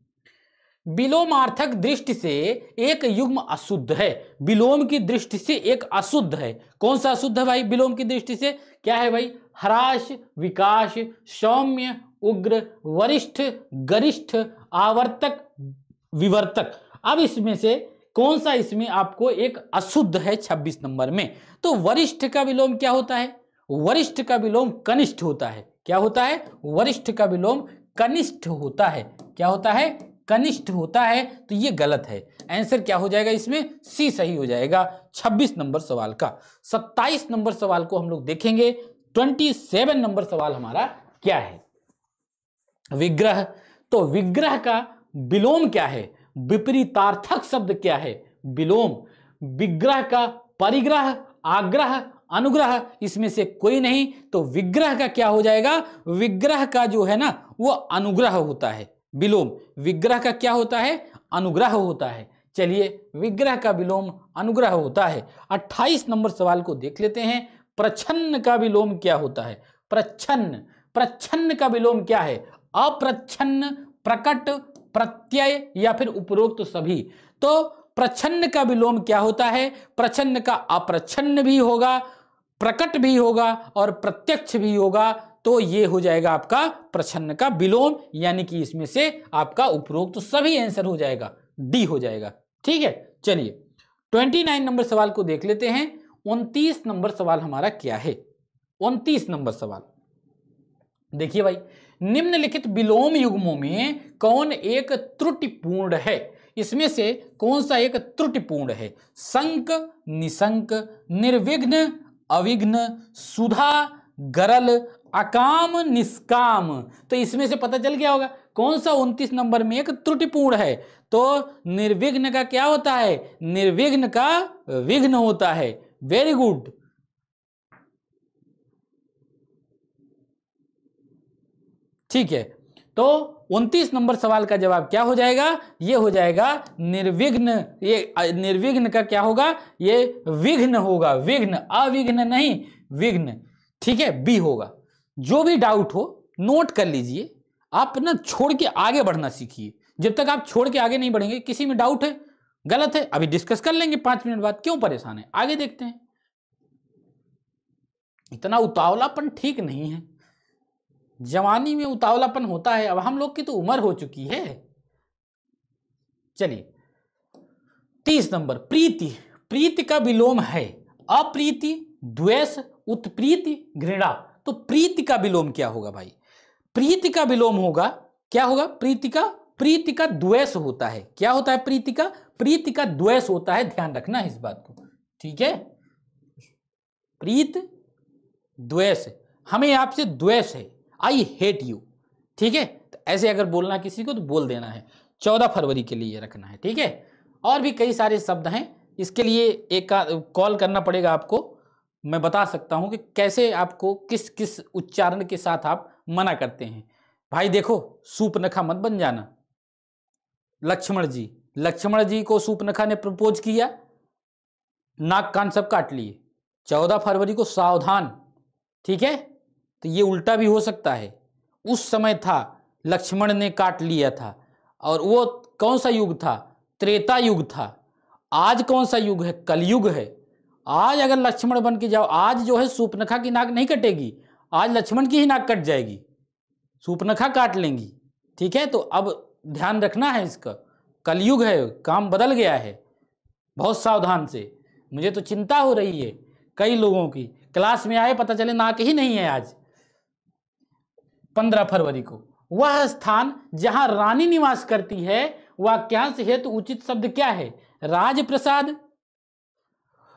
विलोमार्थक दृष्टि से एक युग्म अशुद्ध है। विलोम की दृष्टि से एक अशुद्ध है। कौन सा अशुद्ध है भाई विलोम की दृष्टि से? क्या है भाई? ह्रास, विकास, सौम्य, उग्र, वरिष्ठ, गरिष्ठ, आवर्तक, विवर्तक। अब इसमें से कौन सा इसमें आपको एक अशुद्ध है 26 नंबर में? तो वरिष्ठ का विलोम क्या होता है? वरिष्ठ का विलोम कनिष्ठ होता है। क्या होता है? वरिष्ठ का विलोम कनिष्ठ होता है। क्या होता है? कनिष्ठ होता है। तो ये गलत है। आंसर क्या हो जाएगा इसमें? सी सही हो जाएगा 26 नंबर सवाल का। 27 नंबर सवाल को हम लोग देखेंगे। 27 नंबर सवाल हमारा क्या है? विग्रह। तो विग्रह का विलोम क्या है? विपरीतार्थक शब्द क्या है? विलोम। विग्रह का परिग्रह, आग्रह, अनुग्रह, इसमें से कोई नहीं। तो विग्रह का क्या हो जाएगा? विग्रह का जो है ना वो अनुग्रह होता है। विलोम विग्रह का क्या होता है? अनुग्रह होता है। चलिए, विग्रह का विलोम अनुग्रह होता है। 28 नंबर सवाल को देख लेते हैं। प्रच्छन्न का विलोम क्या होता है? प्रच्छन्न। प्रच्छन्न का विलोम क्या है? अप्रच्छन्न, प्रकट, प्रत्यय या फिर उपरोक्त सभी। तो प्रच्छन्न का विलोम क्या होता है? प्रच्छन्न का अप्रच्छन्न भी होगा, प्रकट भी होगा और प्रत्यक्ष भी होगा। तो ये हो जाएगा आपका प्रच्छन्न का विलोम, यानी कि इसमें से आपका उपरोक्त सभी आंसर हो जाएगा, डी हो जाएगा। ठीक है, चलिए 29 नंबर सवाल को देख लेते हैं। 29 नंबर सवाल हमारा क्या है? 29 नंबर सवाल देखिए भाई, निम्नलिखित विलोम युग्मों में कौन एक त्रुटिपूर्ण है? इसमें से कौन सा एक त्रुटिपूर्ण है? संक, निशंक, निर्विघ्न, अविघ्न, सुधा, गरल, अकाम, निष्काम। तो इसमें से पता चल गया होगा कौन सा 29 नंबर में एक त्रुटिपूर्ण है। तो निर्विघ्न का क्या होता है? निर्विघ्न का विघ्न होता है। Very good. ठीक है, तो 29 नंबर सवाल का जवाब क्या हो जाएगा? ये हो जाएगा निर्विघ्न। ये निर्विघ्न का क्या होगा? ये विघ्न होगा। विघ्न, अविघ्न नहीं, विघ्न। ठीक है, बी होगा। जो भी डाउट हो नोट कर लीजिए। आप ना छोड़ के आगे बढ़ना सीखिए। जब तक आप छोड़ के आगे नहीं बढ़ेंगे, किसी में डाउट है, गलत है, अभी डिस्कस कर लेंगे 5 मिनट बाद, क्यों परेशान है? आगे देखते हैं। इतना उतावलापन ठीक नहीं है। जवानी में उतावलापन होता है, अब हम लोग की तो उम्र हो चुकी है। चलिए 30 नंबर, प्रीति। प्रीति का विलोम है अप्रीति, द्वेष, उत्प्रीति, घृणा। तो प्रीति का विलोम क्या होगा भाई? प्रीति का विलोम होगा, क्या होगा? प्रीति का द्वेष होता है। क्या होता है? प्रीति का द्वेष होता है। ध्यान रखना है इस बात को। ठीक है, प्रीत द्वेष, हमें आपसे द्वेष है, आई हेट यू। ठीक है, तो ऐसे अगर बोलना किसी को तो बोल देना है। 14 फरवरी के लिए रखना है। ठीक है, और भी कई सारे शब्द हैं, इसके लिए एक कॉल करना पड़ेगा आपको। मैं बता सकता हूं कि कैसे आपको किस किस उच्चारण के साथ आप मना करते हैं। भाई देखो, सूपनखा मत बन जाना। लक्ष्मण जी को सूपनखा ने प्रपोज किया, नाक कान सब काट लिए। 14 फरवरी को सावधान, ठीक है, तो ये उल्टा भी हो सकता है। उस समय था लक्ष्मण ने काट लिया था, और वो कौन सा युग था? त्रेता युग था। आज कौन सा युग है? कलयुग है। आज अगर लक्ष्मण बन के जाओ, आज जो है सूर्पनखा की नाक नहीं कटेगी, आज लक्ष्मण की ही नाक कट जाएगी, सूर्पनखा काट लेंगी, ठीक है। तो अब ध्यान रखना है इसका, कलयुग है, काम बदल गया है, बहुत सावधान से। मुझे तो चिंता हो रही है कई लोगों की, क्लास में आए पता चले नाक ही नहीं है आज 15 फरवरी को। वह स्थान जहां रानी निवास करती है, वाक्यांश हेतु उचित शब्द क्या है? राजप्रसाद,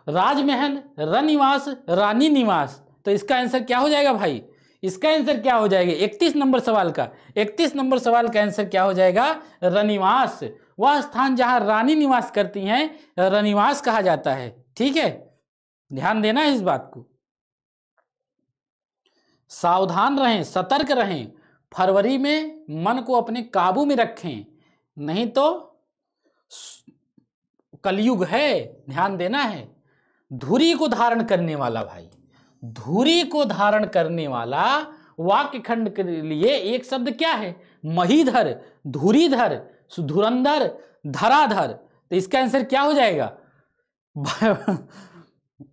राजमहल, रनिवास, रानी निवास। तो इसका आंसर क्या हो जाएगा भाई? इसका आंसर क्या हो जाएगा 31 नंबर सवाल का? 31 नंबर सवाल का आंसर क्या हो जाएगा? रनिवास। वह स्थान जहां रानी निवास करती हैं रनिवास कहा जाता है, ठीक है, ध्यान देना है इस बात को। सावधान रहें, सतर्क रहें, फरवरी में मन को अपने काबू में रखें, नहीं तो कलयुग है, ध्यान देना है। धुरी को धारण करने वाला भाई, धुरी को धारण करने वाला वाक्य खंड के लिए एक शब्द क्या है? महीधर, धुरीधर, धुरंधर, धराधर। तो इसका आंसर क्या हो जाएगा?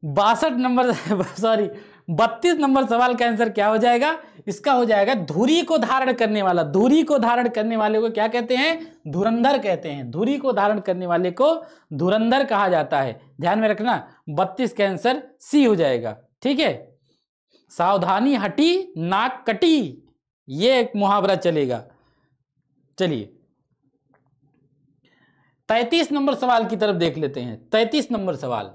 62 नंबर सॉरी 32 नंबर सवाल का आंसर क्या हो जाएगा? इसका हो जाएगा धुरी को धारण करने वाला। धुरी को धारण करने वाले को क्या कहते हैं? धुरंधर कहते हैं। धुरी को धारण करने वाले को धुरंधर कहा जाता है, ध्यान में रखना। 32 का आंसर सी हो जाएगा, ठीक है। सावधानी हटी नाक कटी, ये एक मुहावरा चलेगा। चलिए 33 नंबर सवाल की तरफ देख लेते हैं। 33 नंबर सवाल,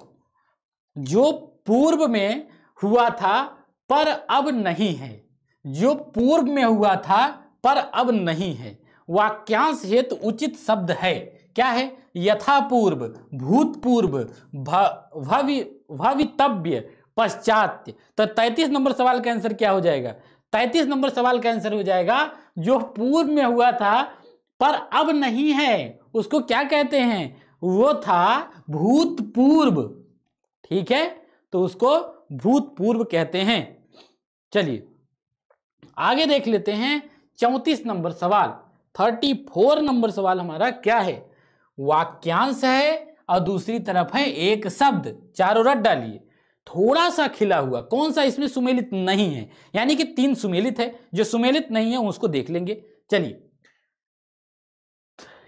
जो पूर्व में हुआ था पर अब नहीं है, जो पूर्व में हुआ था पर अब नहीं है, वाक्यांश हेतु उचित शब्द है, क्या है? यथापूर्व, भूतपूर्व, भवितव्य, पश्चात्य। तो 33 नंबर सवाल का आंसर क्या हो जाएगा? 33 नंबर सवाल का आंसर हो जाएगा जो पूर्व में हुआ था पर अब नहीं है, उसको क्या कहते हैं? वो था भूतपूर्व, ठीक है, तो उसको भूतपूर्व कहते हैं। चलिए आगे देख लेते हैं 34 नंबर सवाल। 34 नंबर सवाल हमारा क्या है? वाक्यांश है और दूसरी तरफ है एक शब्द, चारों रट डालिए। थोड़ा सा खिला हुआ, कौन सा इसमें सुमेलित नहीं है? यानी कि 3 सुमेलित है, जो सुमेलित नहीं है उसको देख लेंगे। चलिए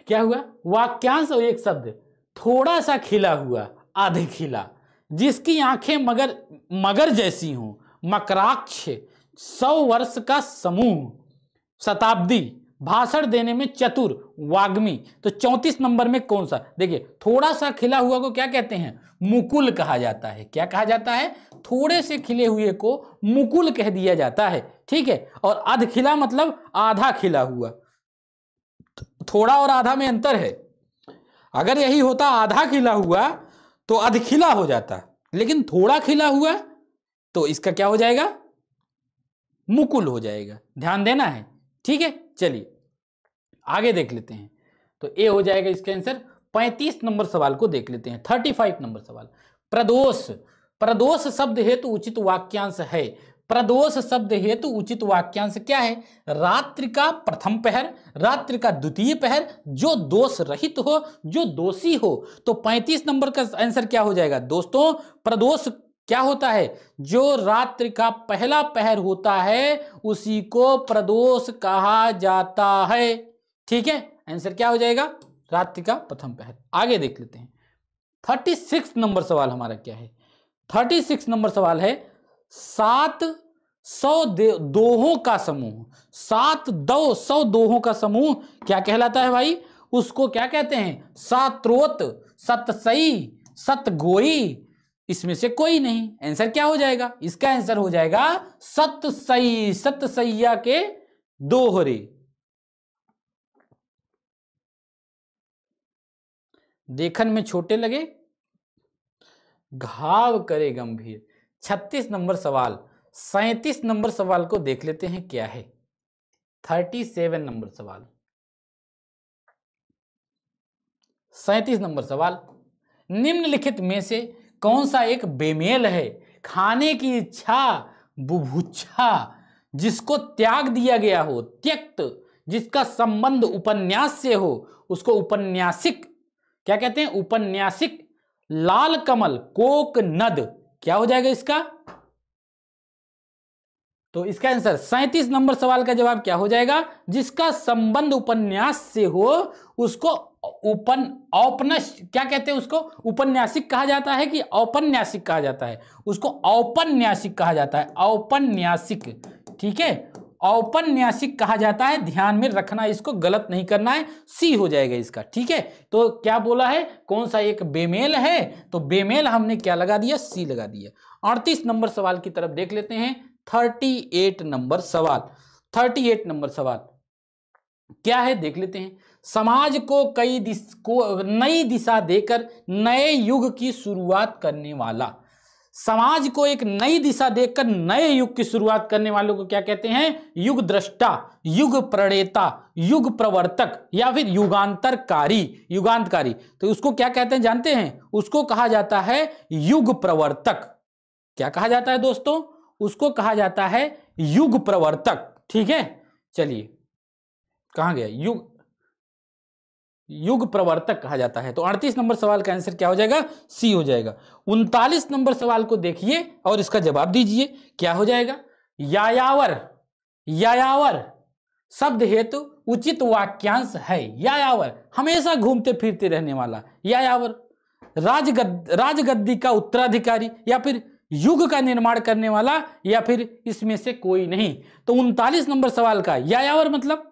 क्या हुआ? वाक्यांश और एक शब्द, थोड़ा सा खिला हुआ, आधे खिला, जिसकी आंखें मगर जैसी हों, मकराक्ष, 100 वर्ष का समूह, शताब्दी, भाषण देने में चतुर, वाग्मी। तो 34 नंबर में कौन सा? देखिए थोड़ा सा खिला हुआ को क्या कहते हैं? मुकुल कहा जाता है। क्या कहा जाता है? थोड़े से खिले हुए को मुकुल कह दिया जाता है, ठीक है। और अध खिला मतलब आधा खिला हुआ, थोड़ा और आधा में अंतर है। अगर यही होता आधा खिला हुआ तो अध खिला हो जाता, लेकिन थोड़ा खिला हुआ तो इसका क्या हो जाएगा? मुकुल हो जाएगा, ध्यान देना है, ठीक है। चलिए आगे देख लेते हैं। तो ए हो जाएगा इसका आंसर। 35 नंबर सवाल को देख लेते हैं। 35 नंबर सवाल, प्रदोष। प्रदोष शब्द हेतु उचित वाक्यांश है। प्रदोष शब्द हेतु उचित वाक्यांश क्या है? रात्रि का प्रथम पहर, रात्रि का द्वितीय पहर, जो दोष रहित हो, जो दोषी हो। तो 35 नंबर का आंसर क्या हो जाएगा दोस्तों? प्रदोष क्या होता है? जो रात्रि का पहला पहर होता है उसी को प्रदोष कहा जाता है, ठीक है। आंसर क्या हो जाएगा? रात्रि का प्रथम पहर। आगे देख लेते हैं। 36 नंबर सवाल हमारा क्या है? 36 नंबर सवाल है 700 दोहों का समूह। 700 दोहों का समूह क्या कहलाता है भाई? उसको क्या कहते हैं? सात्रोत, सतसई, सतगोई, इसमें से कोई नहीं। आंसर क्या हो जाएगा? इसका आंसर हो जाएगा सतसई, सतसैया के दोहरे। देखन में छोटे लगे, घाव करे गंभीर। 36 नंबर सवाल। 37 नंबर सवाल को देख लेते हैं क्या है। 37 नंबर सवाल। 37 नंबर सवाल, निम्नलिखित में से कौन सा एक बेमेल है? खाने की इच्छा बुभुक्षा, जिसको त्याग दिया गया हो, त्यक्त, जिसका संबंध उपन्यास से हो, उसको उपन्यासिक क्या कहते हैं? उपन्यासिक। लाल कमल कोक नद, क्या हो जाएगा इसका? तो इसका आंसर 37 नंबर सवाल का जवाब क्या हो जाएगा? जिसका संबंध उपन्यास से हो उसको क्या कहते हैं? उसको उपन्यासिक कहा जाता है कि औपन्यासिक कहा जाता है? उसको औपन्यासिक कहा जाता है, औपन्यासिक। ठीक है, औपन्यासिक कहा जाता है, ध्यान में रखना, इसको गलत नहीं करना है। सी हो जाएगा इसका। ठीक है, तो क्या बोला है? कौन सा एक बेमेल है? तो बेमेल हमने क्या लगा दिया? सी लगा दिया। 38 नंबर सवाल की तरफ देख लेते हैं। 38 नंबर सवाल, 38 नंबर सवाल क्या है देख लेते हैं। समाज को नई दिशा देकर नए युग की शुरुआत करने वाला, समाज को एक नई दिशा देकर नए युग की शुरुआत करने वालों को क्या कहते हैं? युग दृष्टा, युग प्रणेता, युग प्रवर्तक या फिर युगांतरकारी, युगांतकारी। तो उसको क्या कहते हैं जानते हैं? उसको कहा जाता है युग प्रवर्तक। क्या कहा जाता है दोस्तों? उसको कहा जाता है युग प्रवर्तक। ठीक है, चलिए कहां गया? युग प्रवर्तक कहा जाता है। तो 38 नंबर सवाल का आंसर क्या हो जाएगा? सी हो जाएगा। 39 नंबर सवाल को देखिए और इसका जवाब दीजिए, क्या हो जाएगा? यायावर, यायावर शब्द हेतु उचित वाक्यांश है। यायावर हमेशा घूमते फिरते रहने वाला, यायावर राजगद्दी का उत्तराधिकारी, या फिर युग का निर्माण करने वाला, या फिर इसमें से कोई नहीं। तो 39 नंबर सवाल का यायावर मतलब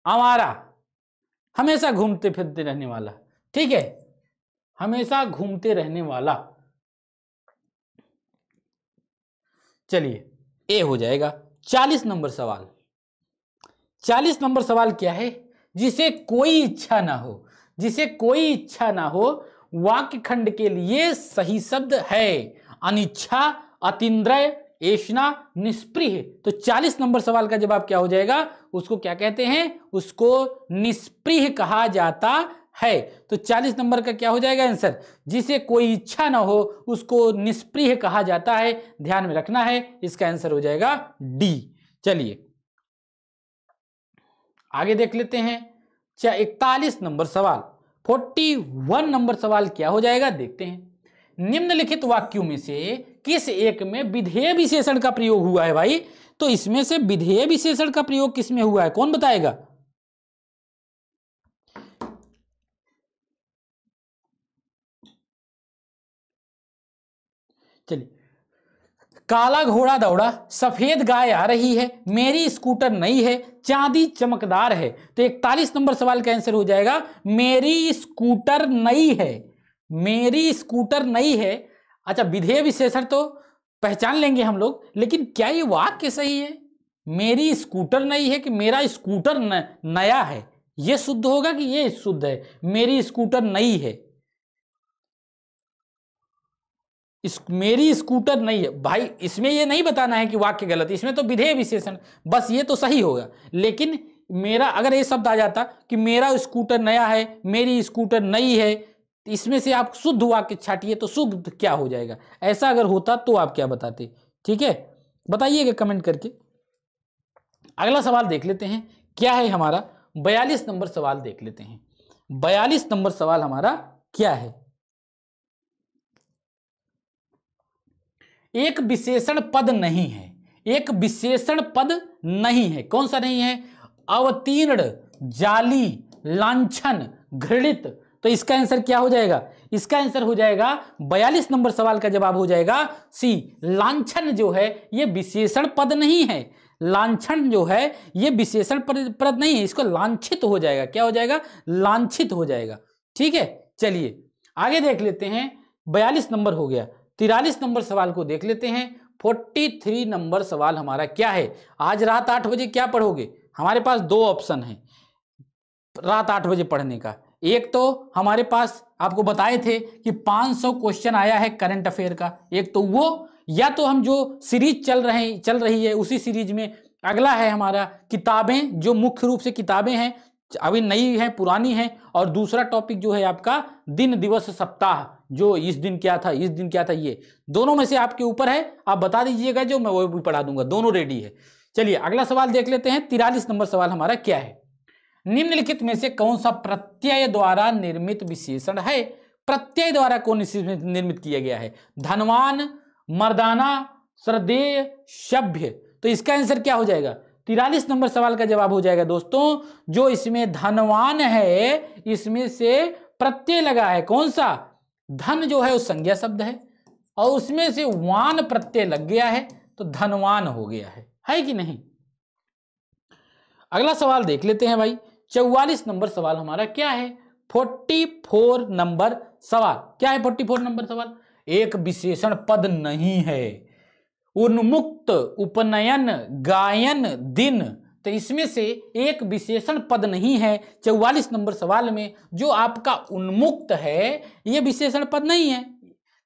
आवारा, हमेशा घूमते फिरते रहने वाला। ठीक है, हमेशा घूमते रहने वाला। चलिए ए हो जाएगा। 40 नंबर सवाल, 40 नंबर सवाल क्या है? जिसे कोई इच्छा ना हो, जिसे कोई इच्छा ना हो, वाक्य खंड के लिए सही शब्द है अनिच्छा, अतीन्द्रिय, ऐष्णा, निष्प्रिय। तो 40 नंबर सवाल का जवाब क्या हो जाएगा? उसको क्या कहते हैं? उसको निष्प्रिय कहा जाता है। तो 40 नंबर का क्या हो जाएगा आंसर? जिसे कोई इच्छा ना हो उसको निष्प्रिय कहा जाता है, ध्यान में रखना है। इसका आंसर हो जाएगा डी। चलिए आगे देख लेते हैं। 41 नंबर सवाल, 41 नंबर सवाल क्या हो जाएगा देखते हैं। निम्नलिखित वाक्यों में से किस एक में विधेय विशेषण का प्रयोग हुआ है? भाई तो इसमें से विधेय विशेषण का प्रयोग किस में हुआ है? कौन बताएगा? चलिए, काला घोड़ा दौड़ा, सफेद गाय आ रही है, मेरी स्कूटर नई है, चांदी चमकदार है। तो 41 नंबर सवाल का आंसर हो जाएगा मेरी स्कूटर नई है, मेरी स्कूटर नई है। अच्छा, विधेय विशेषण तो पहचान लेंगे हम लोग, लेकिन क्या ये वाक्य सही है? मेरी स्कूटर नई है कि मेरा स्कूटर नया है? ये शुद्ध होगा कि ये शुद्ध है? मेरी स्कूटर नई है, मेरी स्कूटर नहीं है। भाई इसमें ये नहीं बताना है कि वाक्य गलत, इसमें तो विधेय विशेषण, बस ये तो सही होगा। लेकिन मेरा अगर ये शब्द आ जाता कि मेरा स्कूटर नया है, मेरी स्कूटर नई है, इसमें से आप शुद्ध वाक्य छाटिए तो शुद्ध क्या हो जाएगा? ऐसा अगर होता तो आप क्या बताते? ठीक है, बताइएगा कमेंट करके। अगला सवाल देख लेते हैं, क्या है हमारा? 42 नंबर सवाल देख लेते हैं। 42 नंबर सवाल हमारा क्या है? एक विशेषण पद नहीं है, एक विशेषण पद नहीं है। कौन सा नहीं है? अवतीर्ण, जाली, लांछन, घृणित। तो इसका आंसर क्या हो जाएगा? इसका आंसर हो जाएगा 42 नंबर सवाल का जवाब हो जाएगा सी। लांछन जो है ये विशेषण पद नहीं है, लांछन जो है ये विशेषण पद नहीं है, इसको लांछित हो जाएगा। क्या हो जाएगा? लांछित हो जाएगा। ठीक है, चलिए आगे देख लेते हैं। 42 नंबर हो गया। 43 नंबर सवाल को देख लेते हैं। 43 नंबर सवाल हमारा क्या है? आज रात 8 बजे क्या पढ़ोगे? हमारे पास दो ऑप्शन है रात 8 बजे पढ़ने का। एक तो हमारे पास आपको बताए थे कि 500 क्वेश्चन आया है करंट अफेयर का, एक तो वो, या तो हम जो सीरीज चल रही है उसी सीरीज में अगला है हमारा किताबें, जो मुख्य रूप से किताबें हैं अभी नई है पुरानी है, और दूसरा टॉपिक जो है आपका दिन दिवस सप्ताह, जो इस दिन क्या था इस दिन क्या था, ये दोनों में से आपके ऊपर है, आप बता दीजिएगा जो मैं वो भी पढ़ा दूंगा, दोनों रेडी है। चलिए अगला सवाल देख लेते हैं। 43 नंबर सवाल हमारा क्या है, निम्नलिखित में से कौन सा प्रत्यय द्वारा निर्मित विशेषण है? प्रत्यय द्वारा कौन निर्मित किया गया है? धनवान, मर्दाना, श्रद्धेय, सभ्य। तो इसका आंसर क्या हो जाएगा? 43 नंबर सवाल का जवाब हो जाएगा दोस्तों, जो इसमें धनवान है इसमें से प्रत्यय लगा है कौन सा? धन जो है वो संज्ञा शब्द है, और उसमें से वान प्रत्यय लग गया है तो धनवान हो गया है कि नहीं? अगला सवाल देख लेते हैं भाई। 44 नंबर सवाल हमारा क्या है? 44 नंबर सवाल क्या है? 44 नंबर सवाल, एक विशेषण पद नहीं है, उन्मुक्त, उपनयन, गायन, दिन। तो इसमें से एक विशेषण पद नहीं है 44 नंबर सवाल में। जो आपका उन्मुक्त है ये विशेषण पद नहीं है,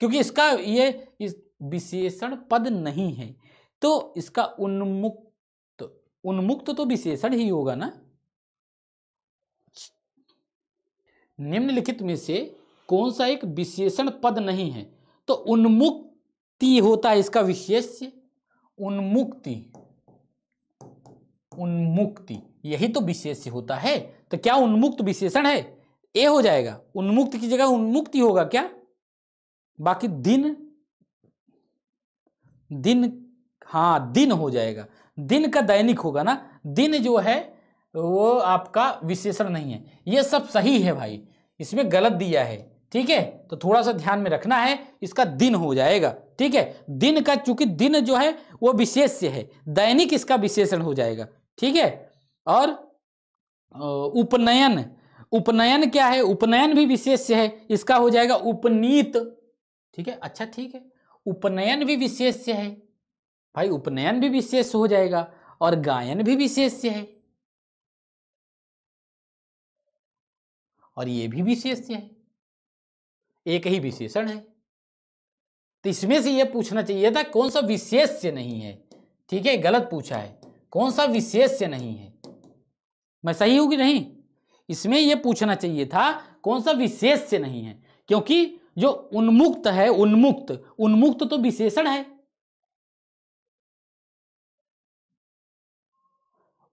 क्योंकि इसका ये इस विशेषण पद नहीं है, तो इसका उन्मुक्त, उन्मुक्त तो विशेषण ही होगा ना। निम्नलिखित में से कौन सा एक विशेषण पद नहीं है? तो उन्मुक्ति होता है इसका विशेष्य, उन्मुक्ति, उन्मुक्ति यही तो विशेष्य होता है। तो क्या उन्मुक्त विशेषण है? ए हो जाएगा, उन्मुक्त की जगह उन्मुक्ति होगा क्या? बाकी दिन, दिन, हाँ दिन हो जाएगा, दिन का दैनिक होगा ना। दिन जो है वो आपका विशेषण नहीं है। ये सब सही है भाई, इसमें गलत दिया है, ठीक है, तो थोड़ा सा ध्यान में रखना है, इसका दिन हो जाएगा, ठीक है। दिन का, चूंकि दिन जो है वो विशेष्य है, दैनिक इसका विशेषण हो जाएगा, ठीक है। और उपनयन, उपनयन क्या है? उपनयन भी विशेष्य है, इसका हो जाएगा उपनीत, ठीक है। अच्छा ठीक है, उपनयन भी विशेष्य है भाई, उपनयन भी विशेष्य हो जाएगा, और गायन भी विशेष्य है, और ये भी विशेष्य है, एक ही विशेषण है। तो इसमें से ये पूछना चाहिए था कौन सा विशेष्य नहीं है, ठीक है, गलत पूछा है, कौन सा विशेष्य नहीं है। मैं सही हूं कि नहीं? इसमें ये पूछना चाहिए था कौन सा विशेष्य नहीं है, क्योंकि जो उन्मुक्त है, उन्मुक्त, उन्मुक्त तो विशेषण है,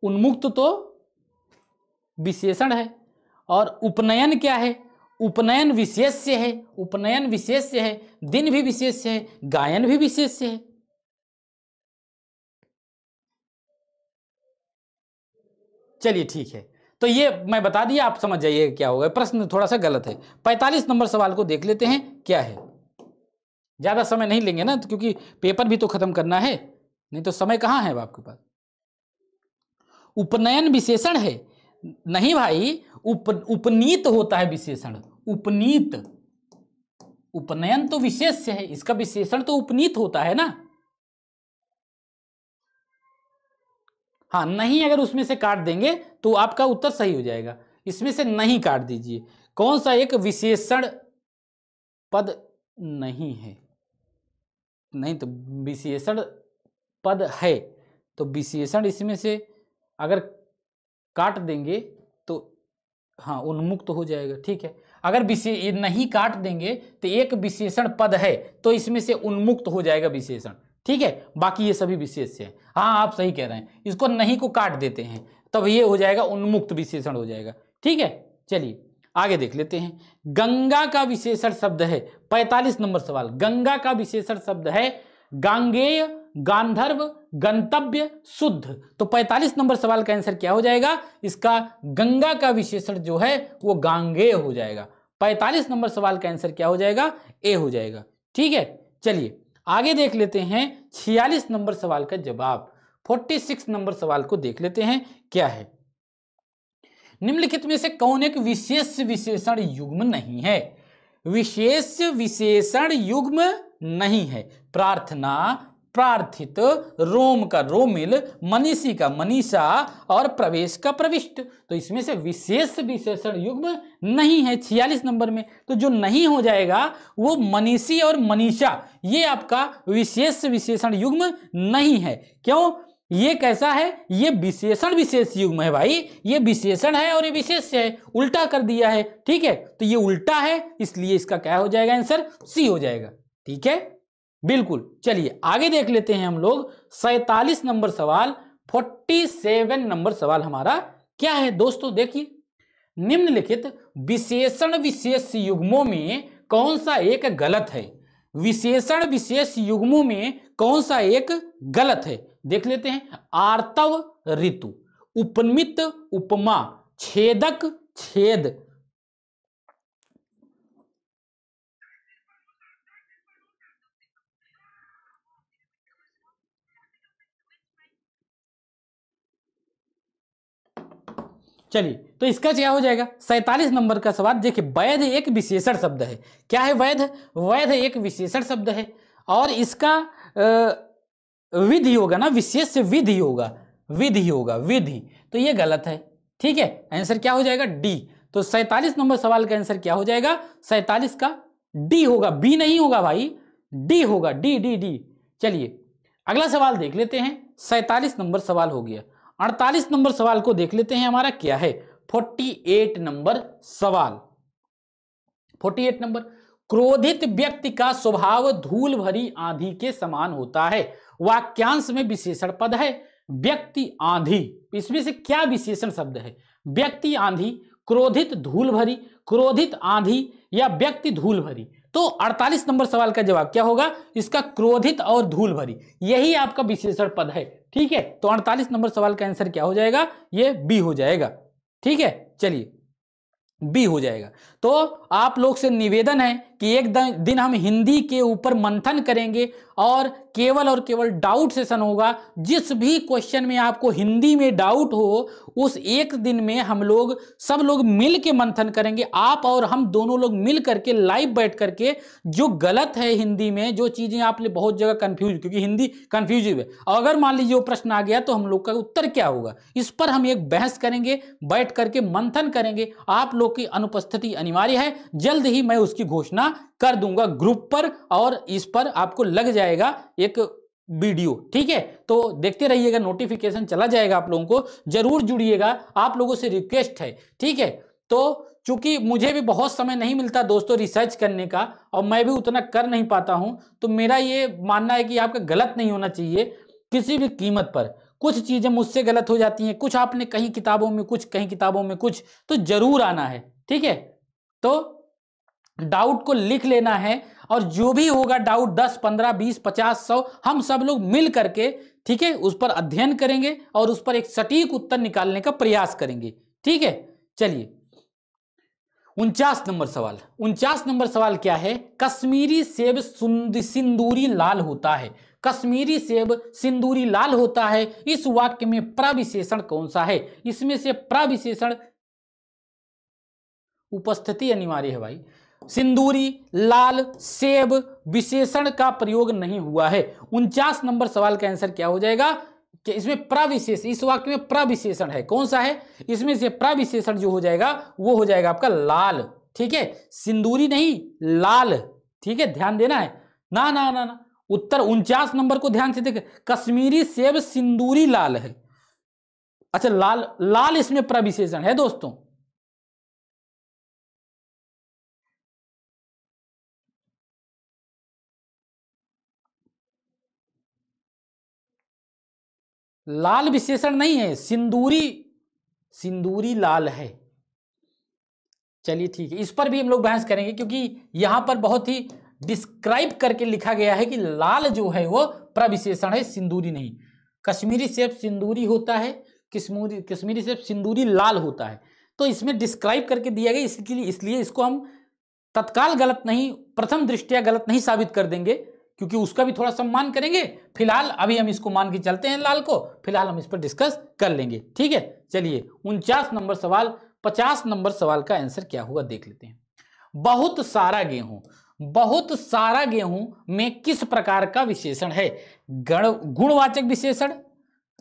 उन्मुक्त तो विशेषण है। और उपनयन क्या है? उपनयन विशेष्य है, उपनयन विशेष्य है, दिन भी विशेष्य है, गायन भी विशेष्य है। चलिए ठीक है, तो ये मैं बता दिया, आप समझ जाइए क्या होगा। प्रश्न थोड़ा सा गलत है। 45 नंबर सवाल को देख लेते हैं क्या है। ज्यादा समय नहीं लेंगे ना, तो क्योंकि पेपर भी तो खत्म करना है, नहीं तो समय कहाँ है आपके पास। उपनयन विशेषण है? नहीं भाई, उपनीत होता है विशेषण, उपनीत। उपनयन तो विशेष्य है, इसका विशेषण तो उपनीत होता है ना। हाँ, नहीं अगर उसमें से काट देंगे तो आपका उत्तर सही हो जाएगा। इसमें से नहीं काट दीजिए। कौन सा एक विशेषण पद नहीं है? नहीं तो विशेषण पद है, तो विशेषण इसमें से अगर काट देंगे तो हाँ उन्मुक्त हो जाएगा, ठीक है। अगर नहीं काट देंगे तो एक विशेषण पद है तो इसमें से उन्मुक्त हो जाएगा विशेषण, ठीक है। बाकी ये सभी विशेष्य है। हाँ आप सही कह रहे हैं, इसको नहीं को काट देते हैं तब ये हो जाएगा उन्मुक्त विशेषण हो जाएगा, ठीक है। चलिए आगे देख लेते हैं। गंगा का विशेषण शब्द है, 45 नंबर सवाल। गंगा का विशेषण शब्द है गांगेय, गांधर्व, गंतव्य, शुद्ध। तो 45 नंबर सवाल का आंसर क्या हो जाएगा? इसका गंगा का विशेषण जो है वो गांगेय हो जाएगा। 45 नंबर सवाल का आंसर क्या हो जाएगा? ए हो जाएगा, ठीक है। चलिए आगे देख लेते हैं 46 नंबर सवाल का जवाब। 46 नंबर सवाल को देख लेते हैं क्या है। निम्नलिखित में से कौन एक विशेष विशेषण युग्म नहीं है? विशेष विशेषण युग्म नहीं है। प्रार्थना, प्रार्थित, रोम का रोमिल, मनीषी का मनीषा और प्रवेश का प्रविष्ट। तो इसमें से विशेष विशेषण युग्म नहीं है 46 नंबर में। तो जो नहीं हो जाएगा वो मनीषी और मनीषा, ये आपका विशेष विशेषण युग्म नहीं है। क्यों? ये कैसा है, ये विशेषण विशेष युग्म है भाई, ये विशेषण है और ये विशेष्य है, उल्टा कर दिया है। ठीक है, तो ये उल्टा है, इसलिए इसका क्या हो जाएगा, आंसर सी हो जाएगा। ठीक है, बिल्कुल। चलिए आगे देख लेते हैं हम लोग 47 नंबर सवाल। 47 नंबर सवाल हमारा क्या है दोस्तों, देखिए, निम्नलिखित विशेषण विशेष युग्मों में कौन सा एक गलत है। विशेषण विशेष युग्मों में कौन सा एक गलत है, देख लेते हैं। आर्तव ऋतु, उपमित उपमा, छेदक छेद। चलिए, तो इसका क्या हो जाएगा, 47 नंबर का सवाल देखिए। वैध एक विशेषण शब्द है। क्या है वैध, वैध एक विशेषण शब्द है और इसका विधि होगा ना, विशेष से विधि होगा, विधि होगा, विधि, तो ये गलत है। ठीक है, आंसर क्या हो जाएगा, डी। तो 47 नंबर सवाल का आंसर क्या हो जाएगा, 47 का डी होगा, बी नहीं होगा भाई, डी होगा, डी डी डी। चलिए अगला सवाल देख लेते हैं। 47 नंबर सवाल हो गया। 48 नंबर सवाल को देख लेते हैं, हमारा क्या है, 48 नंबर सवाल। 48 नंबर, क्रोधित व्यक्ति का स्वभाव धूल भरी आंधी के समान होता है। वाक्यांश में विशेषण पद है व्यक्ति आंधी, इसमें से क्या विशेषण शब्द है, व्यक्ति आंधी, क्रोधित धूल भरी, क्रोधित आंधी या व्यक्ति धूल भरी। तो 48 नंबर सवाल का जवाब क्या होगा, इसका क्रोधित और धूल भरी, यही आपका विशेषण पद है। ठीक है, तो 48 नंबर सवाल का आंसर क्या हो जाएगा, ये बी हो जाएगा। ठीक है, चलिए बी हो जाएगा। तो आप लोग से निवेदन है कि एक दिन हम हिंदी के ऊपर मंथन करेंगे और केवल डाउट सेशन होगा। जिस भी क्वेश्चन में आपको हिंदी में डाउट हो, उस एक दिन में हम लोग सब लोग मिल के मंथन करेंगे। आप और हम दोनों लोग मिल करके लाइव बैठ करके जो गलत है हिंदी में, जो चीजें आपने बहुत जगह कंफ्यूज, क्योंकि हिंदी कंफ्यूजिव है, अगर मान लीजिए वो प्रश्न आ गया तो हम लोग का उत्तर क्या होगा, इस पर हम एक बहस करेंगे, बैठ करके मंथन करेंगे। आप लोग की अनुपस्थिति अनिवार्य है, जल्द ही मैं उसकी घोषणा कर दूंगा ग्रुप पर, और इस पर आपको लग जाएगा एक वीडियो। ठीक है, तो देखते रहिएगा, नोटिफिकेशन चला जाएगा, आप लोगों को जरूर जुड़िएगा, आप लोगों से रिक्वेस्ट है। ठीक है, तो चूंकि मुझे भी बहुत समय नहीं मिलता दोस्तों रिसर्च करने का, और मैं भी उतना कर नहीं पाता हूं, तो मेरा ये मानना है कि आपका गलत नहीं होना चाहिए किसी भी कीमत पर। कुछ चीजें मुझसे गलत हो जाती हैं, कुछ आपने कहीं किताबों में कुछ, कहीं किताबों में कुछ, तो जरूर आना है। ठीक है, तो डाउट को लिख लेना है, और जो भी होगा डाउट 10, 15, 20, 50, 100, हम सब लोग मिल करके, ठीक है, उस पर अध्ययन करेंगे और उस पर एक सटीक उत्तर निकालने का प्रयास करेंगे। ठीक है, चलिए 49 नंबर सवाल। 49 नंबर सवाल क्या है, कश्मीरी सेब सिंदूरी लाल होता है। कश्मीरी सेब सिंदूरी लाल होता है, इस वाक्य में प्रविशेषण कौन सा है। इसमें से प्रविशेषण, उपस्थिति अनिवार्य है भाई, सिंदूरी, लाल, सेब, विशेषण का प्रयोग नहीं हुआ है। 49 नंबर सवाल का आंसर क्या हो जाएगा कि इसमें प्रविशेष, इस वाक्य में प्रविशेषण है, कौन सा है, इसमें से प्रविशेषण जो हो जाएगा वो हो जाएगा आपका लाल। ठीक है, सिंदूरी नहीं, लाल। ठीक है, ध्यान देना है ना ना ना ना। उत्तर 49 नंबर को ध्यान से देखें, कश्मीरी सेब सिंदूरी लाल है। अच्छा, लाल, लाल इसमें प्रविशेषण है दोस्तों। लाल विशेषण नहीं है, सिंदूरी, सिंदूरी लाल है। चलिए ठीक है, इस पर भी हम लोग बहस करेंगे, क्योंकि यहां पर बहुत ही डिस्क्राइब करके लिखा गया है कि लाल जो है वो प्रविशेषण है, सिंदूरी नहीं। कश्मीरी सेब सिंदूरी होता है, कश्मीरी सेब सिंदूरी लाल होता है, तो इसमें डिस्क्राइब करके दिया गया, इसलिए इसको हम तत्काल गलत नहीं, प्रथम दृष्टया गलत नहीं साबित कर देंगे, क्योंकि उसका भी थोड़ा सम्मान करेंगे। फिलहाल अभी हम इसको मान के चलते हैं लाल को, फिलहाल हम इस पर डिस्कस कर लेंगे। ठीक है, चलिए 49 नंबर सवाल। 50 नंबर सवाल का आंसर क्या होगा देख लेते हैं। बहुत सारा गेहूं, बहुत सारा गेहूं में किस प्रकार का विशेषण है। गुणवाचक विशेषण,